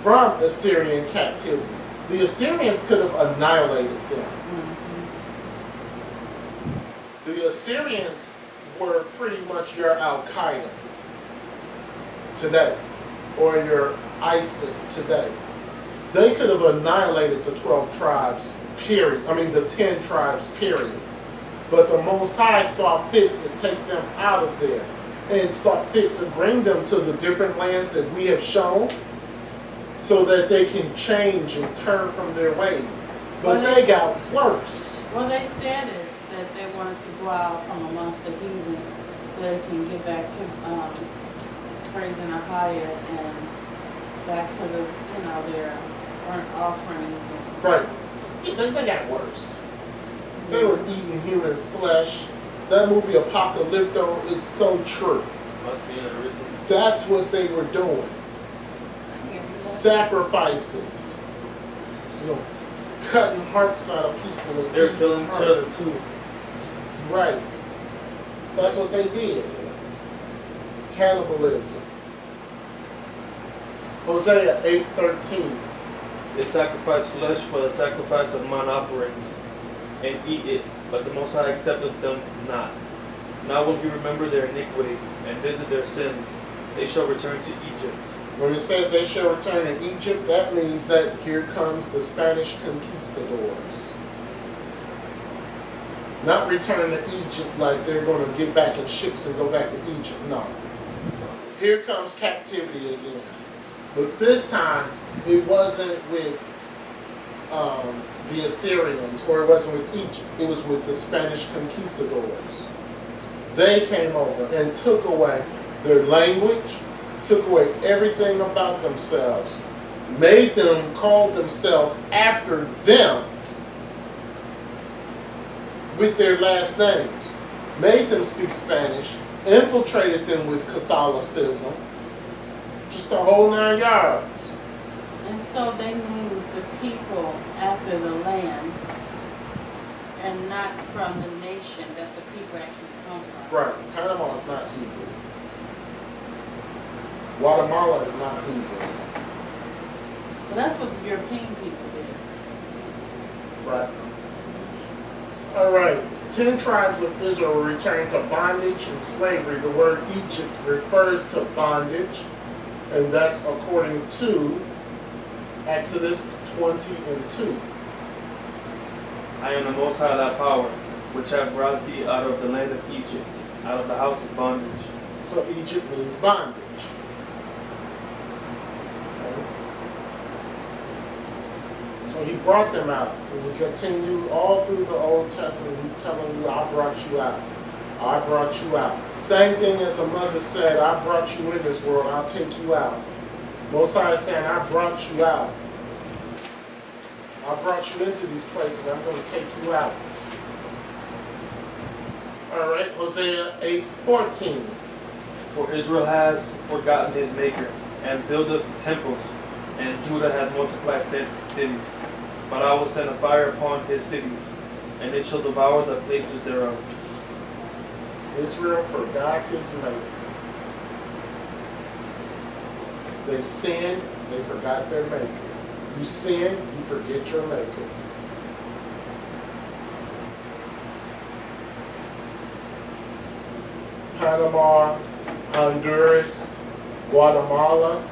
from Assyrian captivity. The Assyrians could have annihilated them. The Assyrians were pretty much your Al-Qaeda today, or your ISIS today. They could have annihilated the 12 tribes, period. I mean the 10 tribes, period. But the Most High saw fit to take them out of there, and saw fit to bring them to the different lands that we have shown, so that they can change and turn from their ways. But they got worse. Well, they said it, that they wanted to go out from amongst the heathens so they can get back to raising a higher and back to the, you know, their burnt offerings. And, Right. They got worse. They were eating human flesh. That movie Apocalypto is so true. I've seen it recently. That's what they were doing. Sacrifices. You know, cutting hearts out of people. and They're eating killing each heart. other too. Right. That's what they did. Cannibalism. Hosea 8:13. They sacrifice flesh for the sacrifice of mine offerings, and eat it, but the Most High accepted them not. Now will he remember their iniquity, and visit their sins. They shall return to Egypt. When it says they shall return to Egypt, that means that here comes the Spanish conquistadors. Not return to Egypt like they're going to get back in ships and go back to Egypt. No. Here comes captivity again. But this time, it wasn't with the Assyrians, or it wasn't with Egypt. It was with the Spanish conquistadors. They came over and took away their language, took away everything about themselves, made them call themselves after them with their last names, made them speak Spanish, infiltrated them with Catholicism, just the whole 9 yards. and so they moved the people after the land and not from the nation that the people actually come from. Right, Panama is not Hebrew. Guatemala is not Hebrew. So that's what the European people did. Right. All right. 10 tribes of Israel returned to bondage and slavery. The word Egypt refers to bondage, and that's according to Exodus 20:2. I am the Most High thy power, which have brought thee out of the land of Egypt, out of the house of bondage. So Egypt means bondage. So he brought them out. And we continue all through the Old Testament. He's telling you, I brought you out. I brought you out. Same thing as a mother said, I brought you in this world. I'll take you out. Most High is saying, I brought you out. I brought you into these places. I'm going to take you out. All right, Hosea 8:14. For Israel has forgotten his maker, and buildeth temples, and Judah hath multiplied fenced cities. But I will send a fire upon his cities, and it shall devour the places thereof. Israel forgot his maker. They sinned, they forgot their maker. You sin, you forget your maker. Panama, Honduras, Guatemala,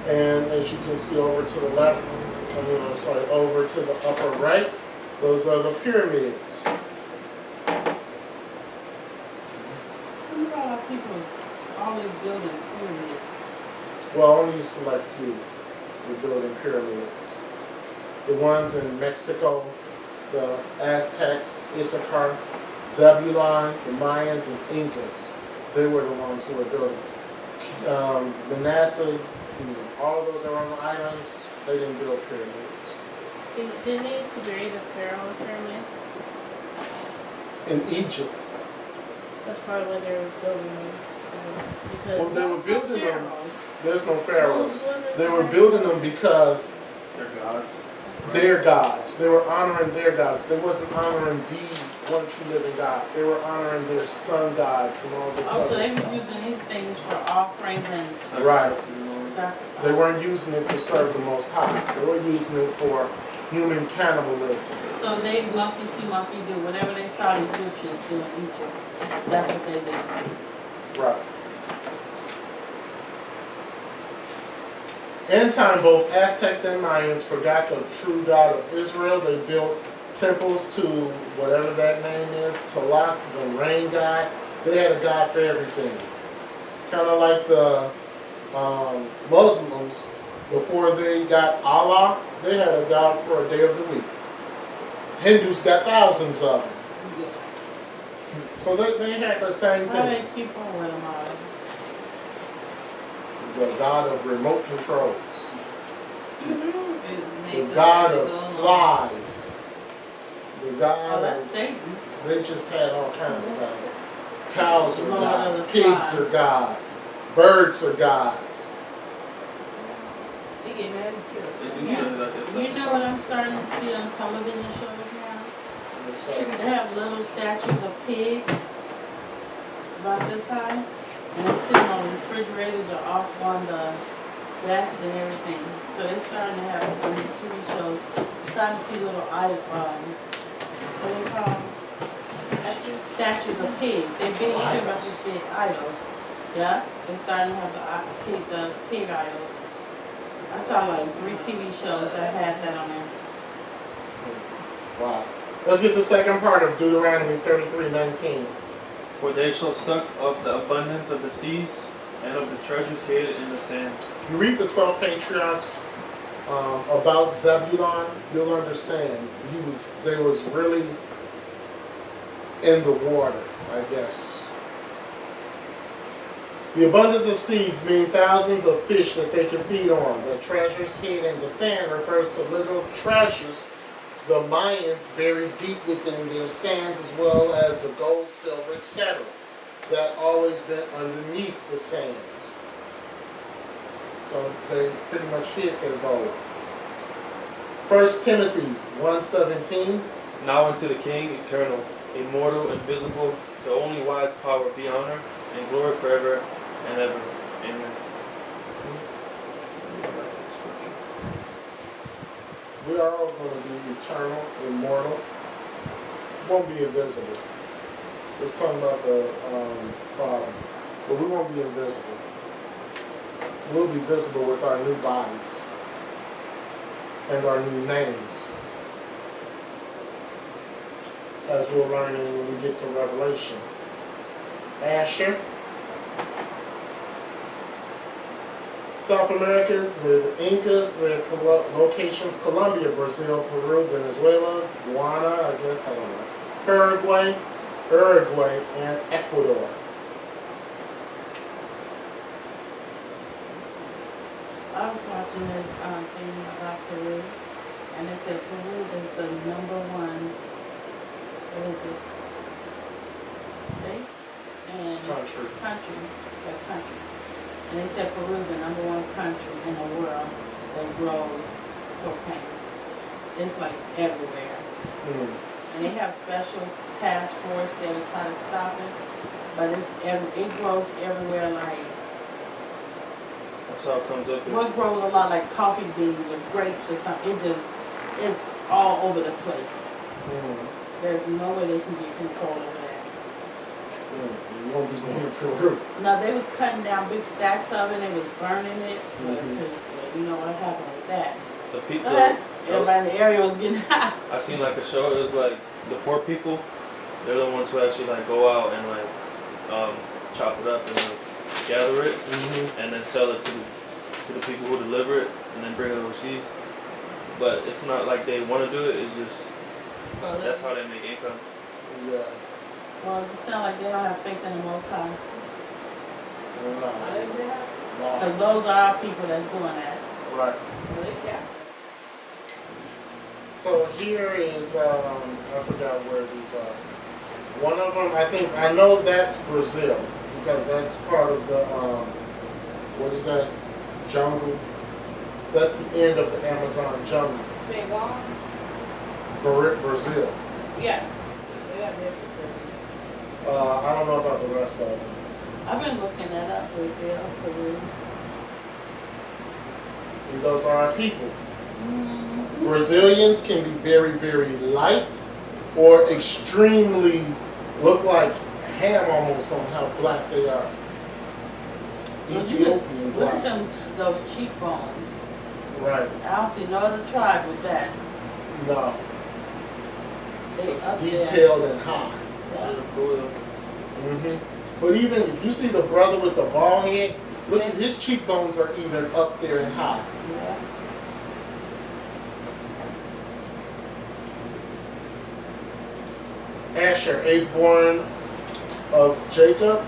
and as you can see over to the left, over to the upper right, those are the pyramids. Look at all our people always building pyramids. Well, only a select few were building pyramids. The ones in Mexico, the Aztecs, Issachar, Zebulun, the Mayans, and Incas, they were the ones who were building. Manasseh, all of those around the islands, they didn't build pyramids. Didn't they used to bury the pharaoh pyramid? In Egypt, That's probably why they were building them. Because well, they were building them. Pharaohs. There's no pharaohs. They were building them because They're gods. their gods. They were honoring their gods. They wasn't honoring the one true living God. They were honoring their sun gods and all this Oh, so other they were stuff. using these things for offerings and Right. sacrifice. They weren't using it to serve the Most High. They were using it for human cannibalism. So they monkey see, monkey do. Whatever they saw the Egyptians do in Egypt, that's what they did. Right. In time, both Aztecs and Mayans forgot the true God of Israel. They built temples to whatever that name is, Tlaloc, the rain god. They had a god for everything. Kind of like the Muslims, before they got Allah, they had a god for a day of the week. Hindus got thousands of them. So they had the same How do thing. they keep on with them all? the god of remote controls, Mm-hmm. the god of flies, the Oh, god that's of, Satan. they just had all kinds of gods. Cows are Lord gods, of the pigs flies. are gods, birds are gods. He get mad and kill. They do stuff like that. You know what I'm starting to see on television shows now? And so, They have little statues of pigs about this high, and they're sitting on refrigerators or off on the desks and everything. So they're starting to have on these TV shows, starting to see little what do they call them? Statues of pigs. They're big too, but these big idols. Yeah, they're starting to have the pig idols. I saw like 3 TV shows that had that on there. wow. Let's get the second part of Deuteronomy 33:19. For they shall suck of the abundance of the seas and of the treasures hid in the sand. You read the 12 patriarchs about Zebulun, you'll understand they was really in the water, I guess. The abundance of seas mean thousands of fish that they can feed on. The treasures hid in the sand refers to literal treasures the Mayans buried deep within their sands, as well as the gold, silver, etc. that always been underneath the sands. So they pretty much hid their gold. 1 Timothy 1:17. Now unto the King, eternal, immortal, invisible, the only wise power, be honor and glory forever and ever. Amen. We are all going to be eternal, immortal. Won't be invisible. It's talking about the Father. But we won't be invisible. We'll be visible with our new bodies and our new names, as we'll learn when we get to Revelation. Asher. South Americans, the Incas, their locations: Colombia, Brazil, Peru, Venezuela, Guyana, I guess, I don't know, Uruguay, and Ecuador. I was watching this thing about Peru, and they said Peru is the #1, what is it, state? It's And country. country. And they said Peru is the #1 country in the world that grows cocaine. It's like everywhere. And they have special task force there to try to stop it, but it grows everywhere like, That's how it comes up here. what grows a lot like coffee beans or grapes or something. It's all over the place. There's no way they can get control of that. You won't be going to Peru. No, they was cutting down big stacks of it, they was burning it, because you know what happened with that. The people, But everybody in the area was getting hot. I seen like a show. It was like the poor people. They're the ones who actually like go out and like chop it up and like, gather it and then sell it to the people who deliver it and then bring it overseas. But it's not like they want to do it. It's just that's how they make income. Yeah. Well, it sounds like they don't have faith in the Most High. Because those are our people that's doing that. Right. So here is, I forgot where these are. One of them, I know that's Brazil, because that's part of the, what is that, jungle? That's the end of the Amazon jungle. Brazil. Yeah. They got their facilities. I don't know about the rest of them. I've been looking that up, Brazil, Peru. And those are our people. Brazilians can be very, very light or extremely look like ham almost on how black they are. Ethiopian Look at black. those cheekbones. Right. I don't see no other tribe with that. No. They up there. Detailed and high. Yeah. But even if you see the brother with the bald head, look at his cheekbones are even up there and high. Yeah. Asher, eighth born of Jacob.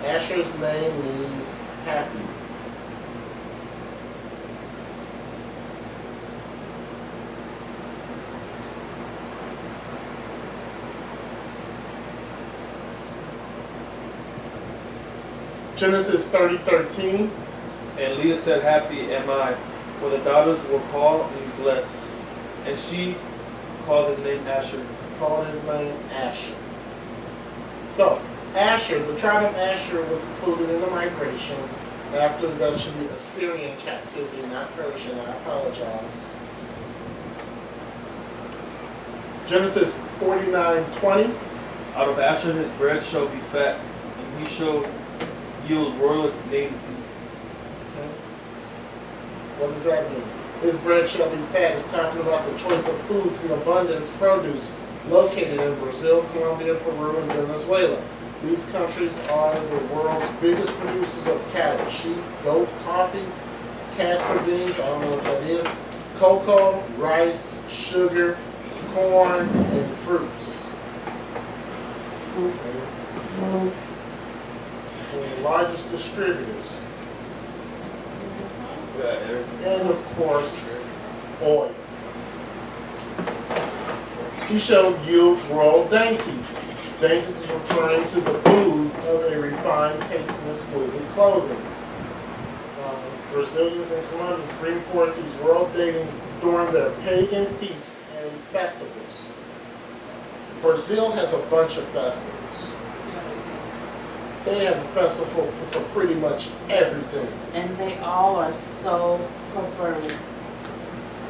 Asher's name means happy. Genesis 30:13. And Leah said, Happy am I, for the daughters were called and blessed. And she called his name Asher. Called his name Asher. So, Asher, the tribe of Asher was included in the migration after that should be Assyrian captivity, not Persian. I apologize. Genesis 49:20. Out of Asher his bread shall be fat, and he shall yield royal dainties. Okay. What does that mean? His bread shall be fat. It's talking about the choice of foods in abundance, produce located in Brazil, Colombia, Peru, and Venezuela. These countries are the world's biggest producers of cattle, sheep, goat, coffee, castor beans, I don't know what that is, cocoa, rice, sugar, corn, and fruits. Okay. The largest distributors. And of course, oil. He shall yield world dainties. Dainties is referring to the food of a refined taste and exquisite clothing. Brazilians and Colombians bring forth these world datings during their pagan feasts and festivals. Brazil has a bunch of festivals. They have a festival for pretty much everything. And they all are so perverted.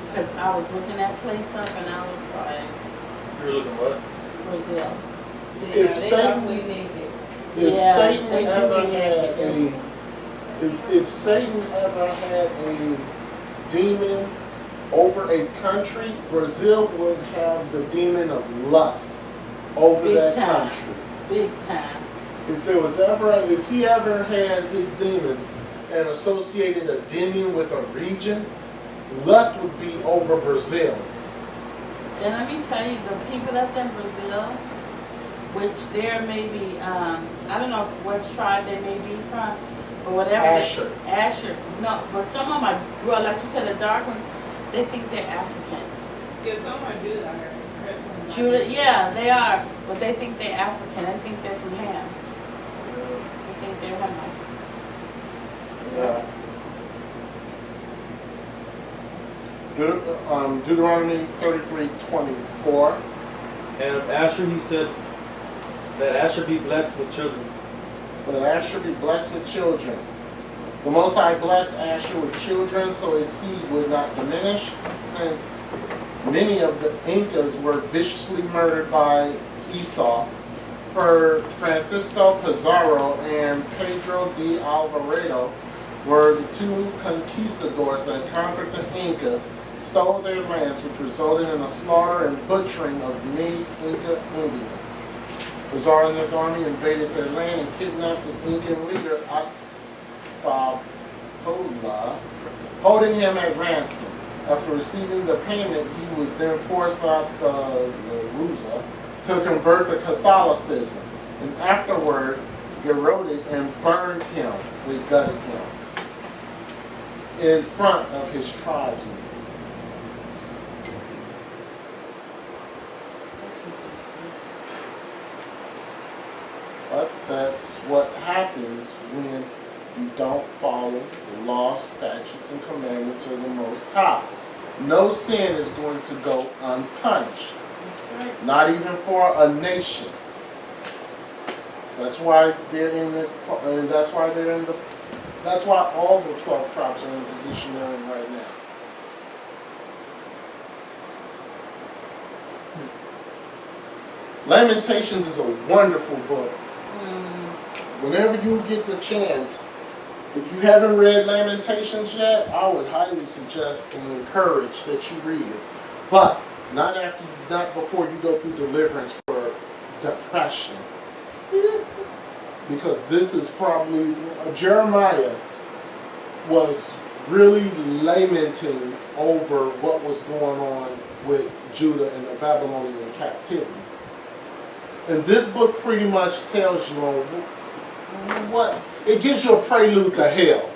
Because I was looking that place up and I was like, You're looking what? Brazil. If They Satan- are way naked. If Yeah, Satan they do ever be had naked. if Satan ever had a demon over a country, Brazil would have the demon of lust over Big that time. country. Big time. If he ever had his demons and associated a demon with a region, lust would be over Brazil. And let me tell you, the people that's in Brazil, which there may be, I don't know what tribe they may be from, but whatever. Asher. Asher. No, but some of them are, well, like you said, the dark ones, they think they're African. Yeah, some are Judah. I heard. Judah, yeah, they are, but they think they're African. They think they're from Ham. They think they're Hamites. Yeah. Deuteronomy 33:24. And of Asher he said, that Asher be blessed with children. But Asher be blessed with children. The Most High blessed Asher with children so his seed would not diminish, since many of the Incas were viciously murdered by Esau. For Francisco Pizarro and Pedro de Alvarado were the two conquistadors that conquered the Incas, stole their lands, which resulted in the slaughter and butchering of many Inca Indians. Pizarro and his army invaded their land and kidnapped the Incan leader Atafola, holding him at ransom. After receiving the payment, he was then forced out the Ruza to convert to Catholicism, and afterward garroted and burned him. They gutted him in front of his tribesmen. But that's what happens when you don't follow the laws, statutes, and commandments of the Most High. No sin is going to go unpunished. Not even for a nation. That's why they're in the, and that's why they're in the, that's why all the 12 tribes are in the position they're in right now. Lamentations is a wonderful book. Whenever you get the chance, if you haven't read Lamentations yet, I would highly suggest and encourage that you read it. But not before you go through deliverance for depression. Because this is probably, Jeremiah was really lamenting over what was going on with Judah and the Babylonian captivity. And this book pretty much tells you on what, it gives you a prelude to hell.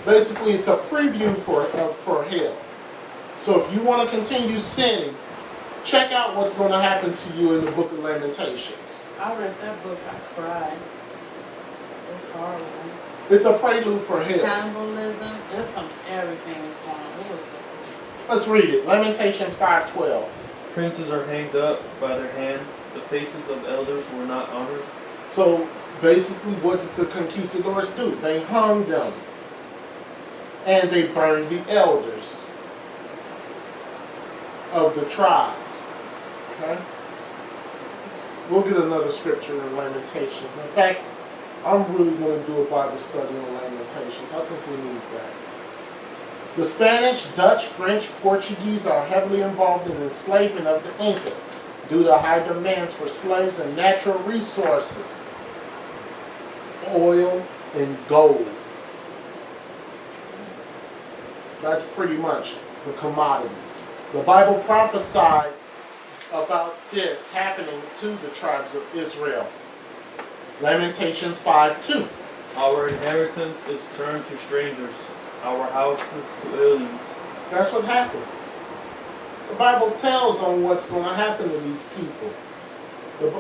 Basically, it's a preview for hell. So if you want to continue sinning, check out what's going to happen to you in the book of Lamentations. I read that book, I cried. It's horrible. It's a prelude for hell. Cannibalism, there's some everything that's going on. It was Let's read it. Lamentations 5:12. Princes are hanged up by their hand. The faces of elders were not honored. So basically, what did the conquistadors do? They hung them. And they burned the elders of the tribes. Okay? We'll get another scripture in Lamentations. In fact, I'm really going to do a Bible study on Lamentations. I think we need that. The Spanish, Dutch, French, Portuguese are heavily involved in enslavement of the Incas due to high demands for slaves and natural resources, oil and gold. That's pretty much the commodities. The Bible prophesied about this happening to the tribes of Israel. Lamentations 5:2. Our inheritance is turned to strangers, our houses to aliens. That's what happened. The Bible tells on what's going to happen to these people.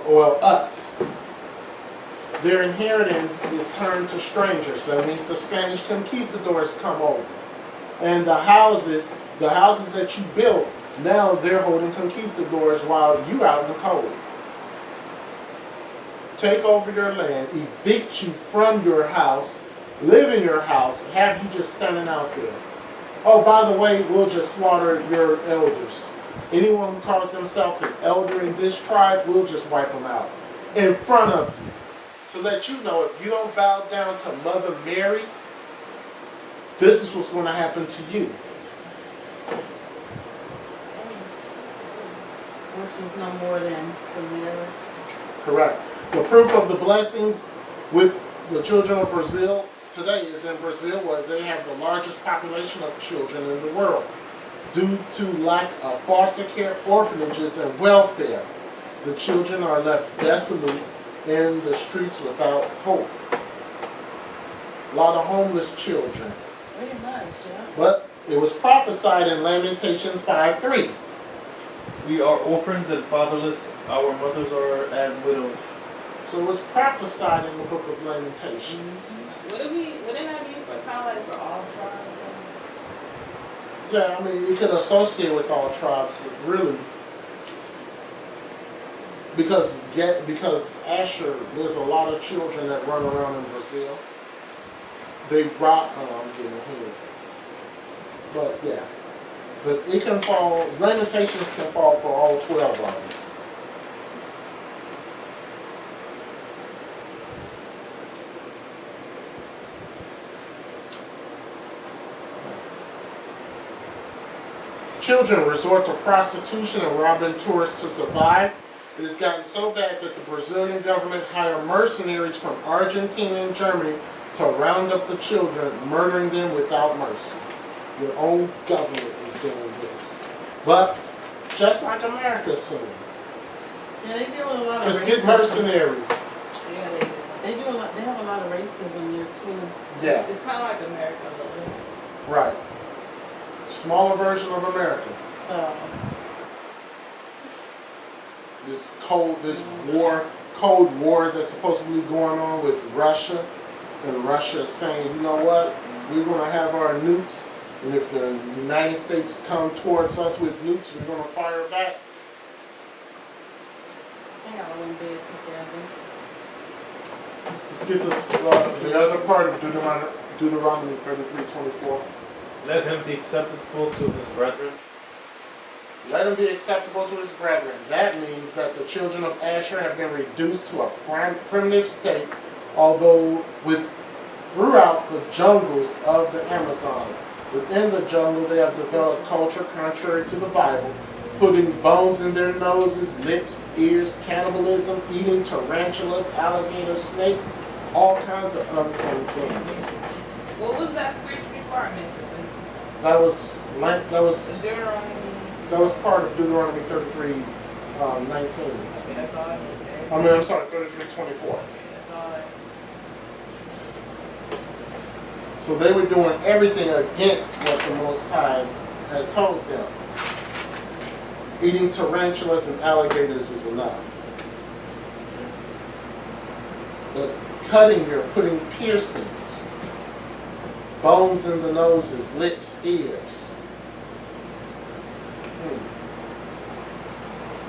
Well, us. Their inheritance is turned to strangers. That means the Spanish conquistadors come over. And the houses that you built, now they're holding conquistadors while you out in the cold. Take over your land, evict you from your house, live in your house, have you just standing out there. Oh, by the way, we'll just slaughter your elders. Anyone who calls himself an elder in this tribe, we'll just wipe them out. In front of you. To let you know, if you don't bow down to Mother Mary, this is what's going to happen to you. which is no more than Seminole. Correct. The proof of the blessings with the children of Brazil today is in Brazil, where they have the largest population of children in the world due to lack of foster care, orphanages, and welfare. The children are left desolate in the streets without hope. A lot of homeless children. Pretty much, yeah. But it was prophesied in Lamentations 5:3. We are orphans and fatherless. Our mothers are as widows. So it was prophesied in the book of Lamentations. Wouldn't that be for kind of like for all tribes? Yeah, I mean, you could associate with all tribes, but really, because Asher, there's a lot of children that run around in Brazil. They brought, oh, I'm getting ahead. But yeah, but it can fall, Lamentations can fall for all 12 of them. Children resort to prostitution and robbing tourists to survive. It has gotten so bad that the Brazilian government hired mercenaries from Argentina and Germany to round up the children, murdering them without mercy. Your own government is doing this. But just like America soon. Yeah, they do a lot of Just racism. get mercenaries. Yeah, they do a lot. They have a lot of racism there too. Yeah, It's kind of like America a little bit. right. Smaller version of America. So This Cold War that's supposedly going on with Russia, and Russia is saying, you know what, we're going to have our nukes, and if the United States come towards us with nukes, we're going to fire back. they all in bed together. Let's get this, the other part of Deuteronomy 33:24. Let him be acceptable to his brethren. Let him be acceptable to his brethren. That means that the children of Asher have been reduced to a primitive state, although throughout the jungles of the Amazon. Within the jungle, they have developed culture contrary to the Bible, putting bones in their noses, lips, ears, cannibalism, eating tarantulas, alligators, snakes, all kinds of unclean things. What was that scripture before I missed it? That was Deuteronomy. That was part of Deuteronomy 33:19. Okay, that's all I missed. I'm sorry, 33:24. That's all I. So they were doing everything against what the Most High had told them. Eating tarantulas and alligators is enough. But cutting here, putting piercings, bones in the noses, lips, ears.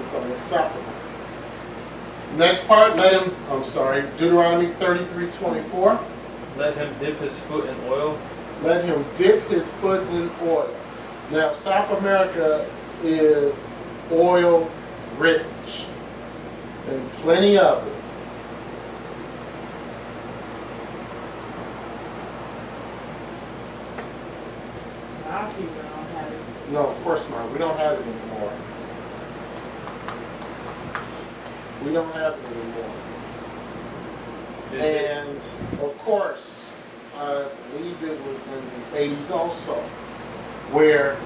It's unacceptable. Next part, Deuteronomy 33:24. Let him dip his foot in oil. Let him dip his foot in oil. Now, South America is oil rich, and plenty of it. Our people don't have it. No, of course not. We don't have it anymore. We don't have it anymore. And of course, I believe it was in the 80s also, where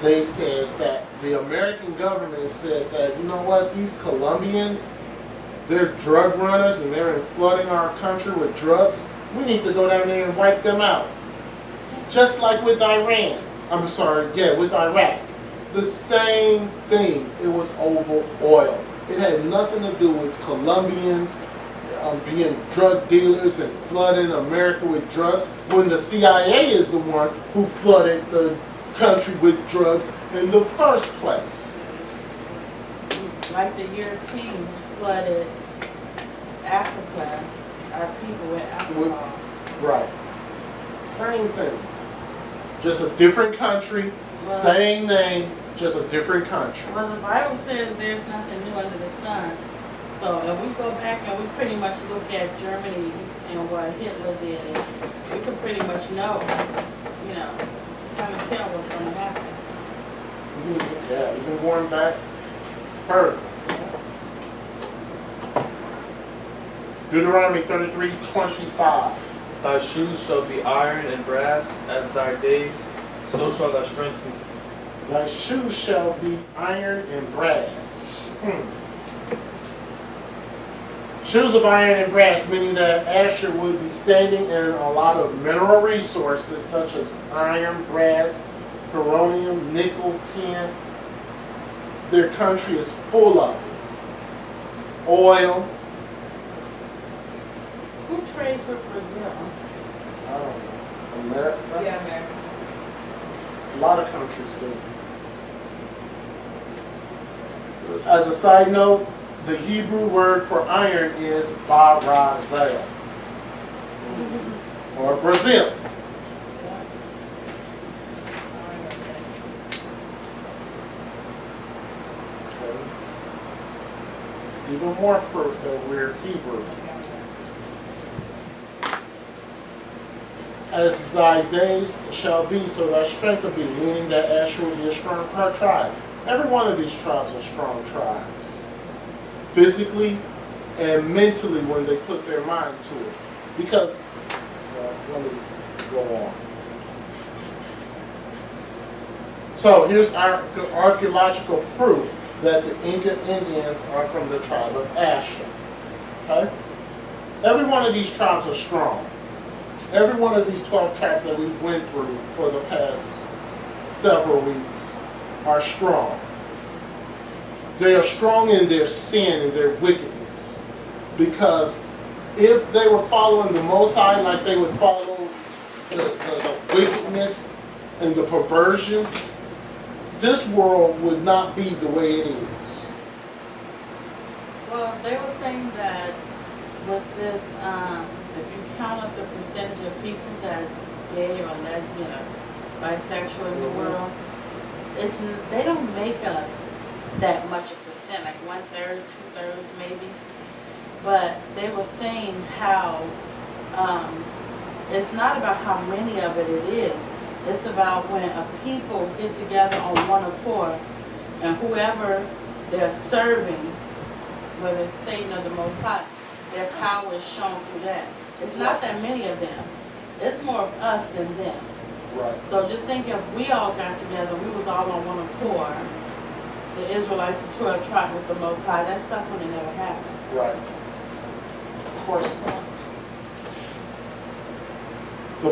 they said that the American government said that, you know what, these Colombians, they're drug runners and they're flooding our country with drugs. We need to go down there and wipe them out. Just like with Iran. With Iraq. The same thing. It was over oil. It had nothing to do with Colombians being drug dealers and flooding America with drugs, when the CIA is the one who flooded the country with drugs in the first place. Like the Europeans flooded Africa, our people with alcohol. Right. Same thing. Just a different country, Well, same name, just a different country. Well, the Bible says there's nothing new under the sun. So if we go back and we pretty much look at Germany and what Hitler did, we can pretty much know, kind of tell what's going to happen. Yeah, even going back further. Deuteronomy 33:25. Thy shoes shall be iron and brass, as thy days, so shall thy strength be. Thy shoes shall be iron and brass. Shoes of iron and brass, meaning that Asher would be standing in a lot of mineral resources such as iron, brass, coronium, nickel, tin. Their country is full of it. Oil. Who trades with Brazil? I don't know. America? Yeah, America. A lot of countries do. As a side note, the Hebrew word for iron is barazil, or Brazil. Okay. Even more proof that we're Hebrew. As thy days shall be, so thy strength will be, meaning that Asher will be a strong tribe. Every one of these tribes are strong tribes. Physically and mentally when they put their mind to it. Because, let me go on. So here's our archaeological proof that the Inca Indians are from the tribe of Asher. Okay? Every one of these tribes are strong. Every one of these 12 tribes that we've went through for the past several weeks are strong. They are strong in their sin and their wickedness. Because if they were following the Most High like they would follow the wickedness and the perversion, this world would not be the way it is. Well, they were saying that with this, if you count up the percentage of people that's gay or lesbian or bisexual in the world, they don't make up that much a percent, like 1/3, 2/3 maybe. But they were saying how it's not about how many of it is. It's about when a people get together on one accord, and whoever they're serving, whether it's Satan or the Most High, their power is shown through that. It's not that many of them. It's more of us than them. Right. So just think if we all got together, we was all on one accord, the Israelites, the 12 tribes with the Most High, that stuff would have never happened. Right. Of course not. The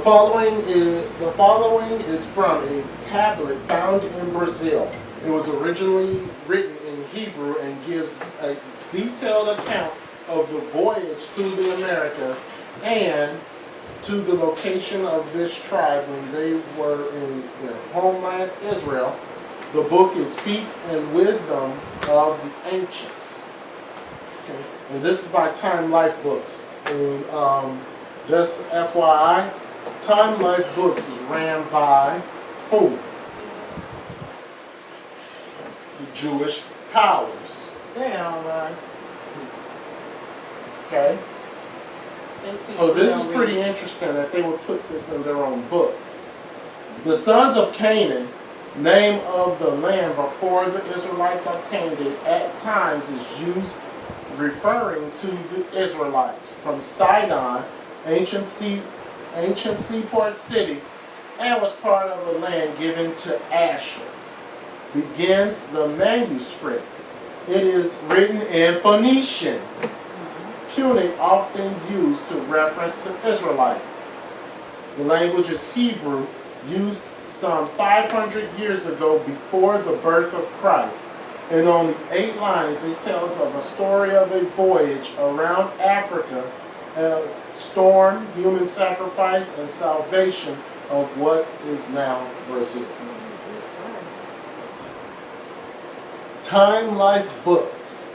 following is from a tablet found in Brazil. It was originally written in Hebrew and gives a detailed account of the voyage to the Americas and to the location of this tribe when they were in their homeland Israel. The book is Feats and Wisdom of the Ancients. Okay. And this is by Time Life Books. And just FYI, Time Life Books is ran by who? The Jewish powers. They all right. Okay? They think So this they is don't pretty interesting that they would put this in their own book. The sons of Canaan, name of the land before the Israelites obtained it, at times is used referring to the Israelites from Sidon, ancient seaport city, and was part of a land given to Asher. Begins the manuscript. It is written in Phoenician, Punic, often used to reference to Israelites. The language is Hebrew, used some 500 years ago before the birth of Christ. In only 8 lines, it tells of a story of a voyage around Africa, of storm, human sacrifice, and salvation of what is now Brazil. Time Life Books.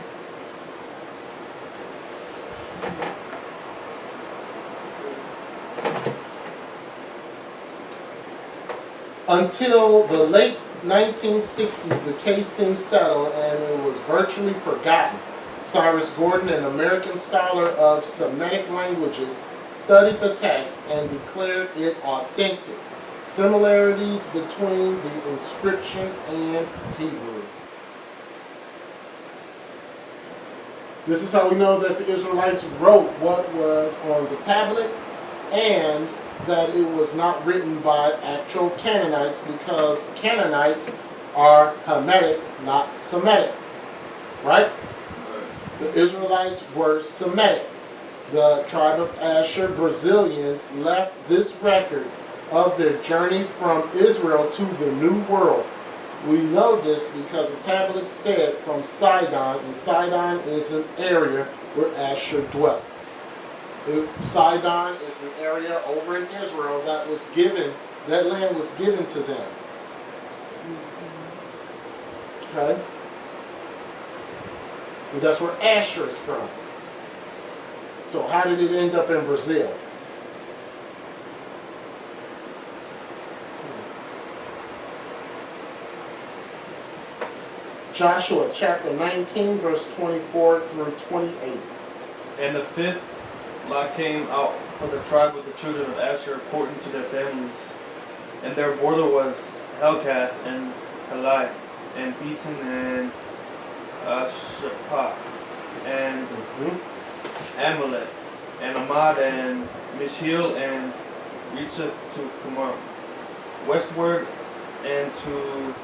Until the late 1960s, the case seemed settled and it was virtually forgotten. Cyrus Gordon, an American scholar of Semitic languages, studied the text and declared it authentic. Similarities between the inscription and Hebrew. This is how we know that the Israelites wrote what was on the tablet, and that it was not written by actual Canaanites, because Canaanites are Hamitic, not Semitic. Right? The Israelites were Semitic. The tribe of Asher, Brazilians, left this record of their journey from Israel to the New World. We know this because the tablet said from Sidon, and Sidon is an area where Asher dwelt. Sidon is an area over in Israel that was given, that land was given to them. Okay? And that's where Asher is from. So how did it end up in Brazil? Joshua chapter 19, verse 24 through 28. And the 5th lot came out for the tribe of the children of Asher according to their families. And their border was Helkath and Halai, and Beaton and Shaphat, and Amalek, and Amad, and Mishil, and reacheth to Kumar, westward, and to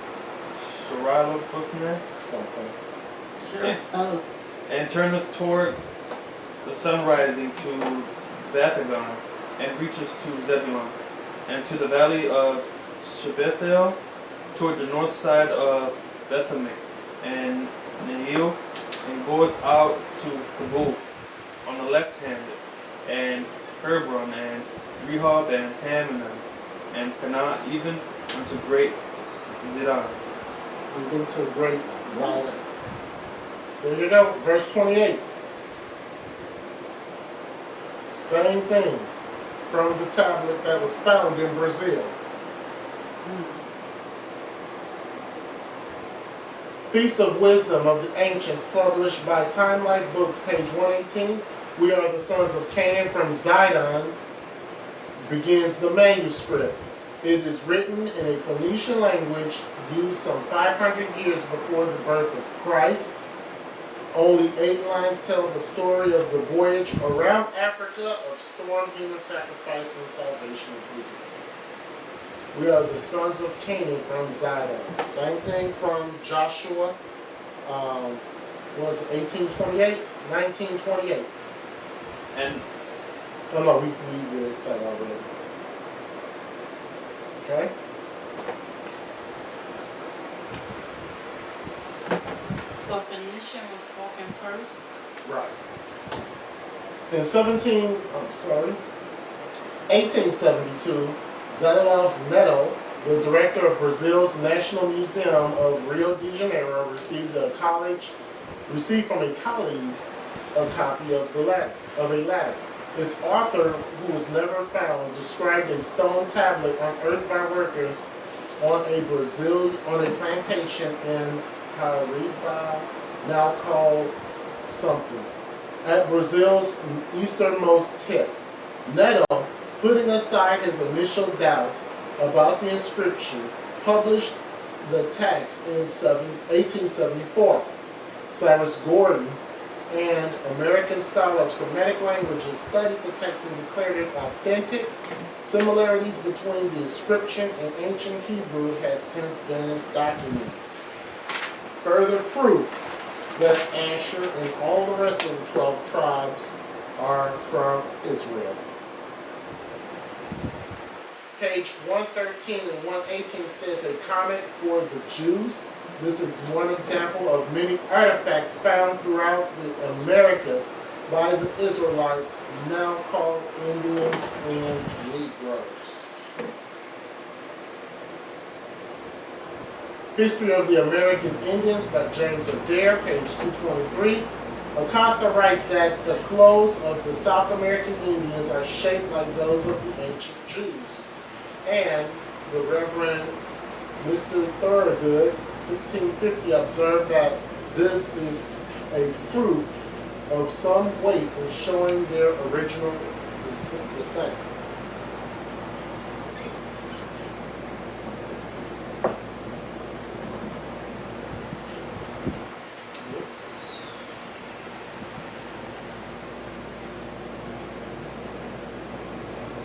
Sharilah, Something. Sure. Oh, and turneth toward the sun rising to Bethagon, and reaches to Zebulun, and to the valley of Shebethel, toward the north side of Bethamek, and Nahil, and goeth out to Kabul on the left hand, and Hebron, and Rehob, and Hammon, and Canaan, even unto great Zidon. Even to great Zion. There you go, verse 28. Same thing from the tablet that was found in Brazil. Feast of Wisdom of the Ancients, published by Time Life Books, page 118. We are the sons of Canaan from Zidon, begins the manuscript. It is written in a Phoenician language used some 500 years before the birth of Christ. Only 8 lines tell the story of the voyage around Africa of storm, human sacrifice, and salvation of Israel. We are the sons of Canaan from Zidon. Same thing from Joshua, was it 1828? 1928. And Oh no, we read that already. Okay? so Phoenician was spoken first? Right. In 1872, Zebulun Neto, the director of Brazil's National Museum of Rio de Janeiro, received from a colleague a copy of a letter. Its author, who was never found, described a stone tablet unearthed by workers on a plantation in Paraíba, now called something, at Brazil's easternmost tip. Neto, putting aside his initial doubts about the inscription, published the text in 1874. Cyrus Gordon, an American scholar of Semitic languages, studied the text and declared it authentic. Similarities between the inscription and ancient Hebrew has since been documented. Further proof that Asher and all the rest of the 12 tribes are from Israel. Page 113 and 118 says a comment for the Jews. This is one example of many artifacts found throughout the Americas by the Israelites, now called Indians and Negroes. History of the American Indians by James Adair, page 223. Acosta writes that the clothes of the South American Indians are shaped like those of the ancient Jews. And the Reverend Mr. Thorogood, 1650, observed that this is a proof of some weight in showing their original descent.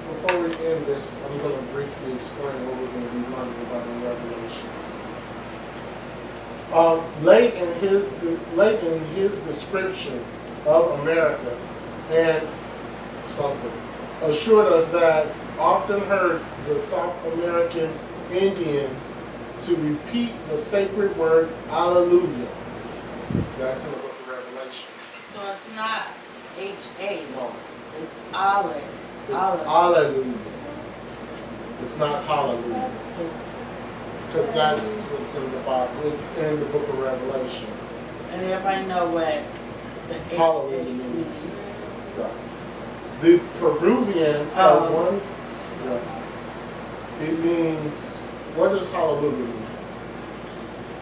Before we end this, I'm going to briefly explain what we're going to be learning about in Revelations. Late in his description of America, and something assured us that often heard the South American Indians to repeat the sacred word Alleluia. That's in the book of Revelation. So it's not H-A, No, it's Olive. it's Alleluia. It's not Hallelujah. Because that's what's in the Bible. It's in the book of Revelation. And everybody know what the H-A Hallelujah means. Right. The Peruvians have one. Right. It means, what does hallelujah mean?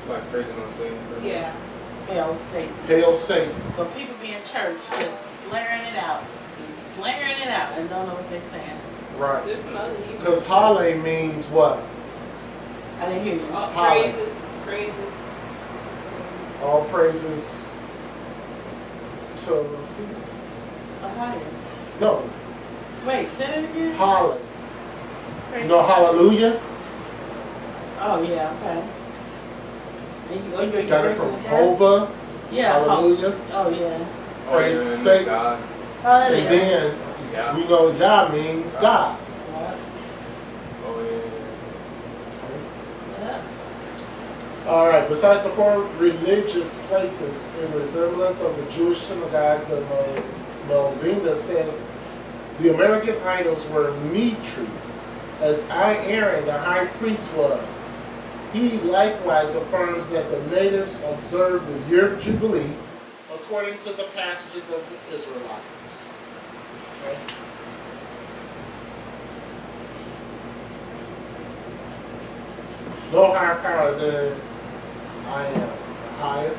Like praising on Satan. Yeah. Hail Satan. Hail Satan. So people be in church just blaring it out, and don't know what they're saying. Right. There's another Hebrew. Because hale means what? I didn't hear you. All Holla. praises. All praises to, Ohio. no, Wait, say it again? hale. You know hallelujah? Oh, yeah, okay. And you Got it from Hova. Yeah. Hallelujah. Oh, yeah. Praise and Satan. God. Hallelujah. And then Yeah. we know Yah means God. Yeah. Oh yeah. Yeah. All right, besides the four religious places in resemblance of the Jewish synagogues of Melvinda says the American idols were Mitri, as Aaron, the high priest, was. He likewise affirms that the natives observed the year of Jubilee according to the passages of the Israelites. Okay? No higher power than I am. Higher.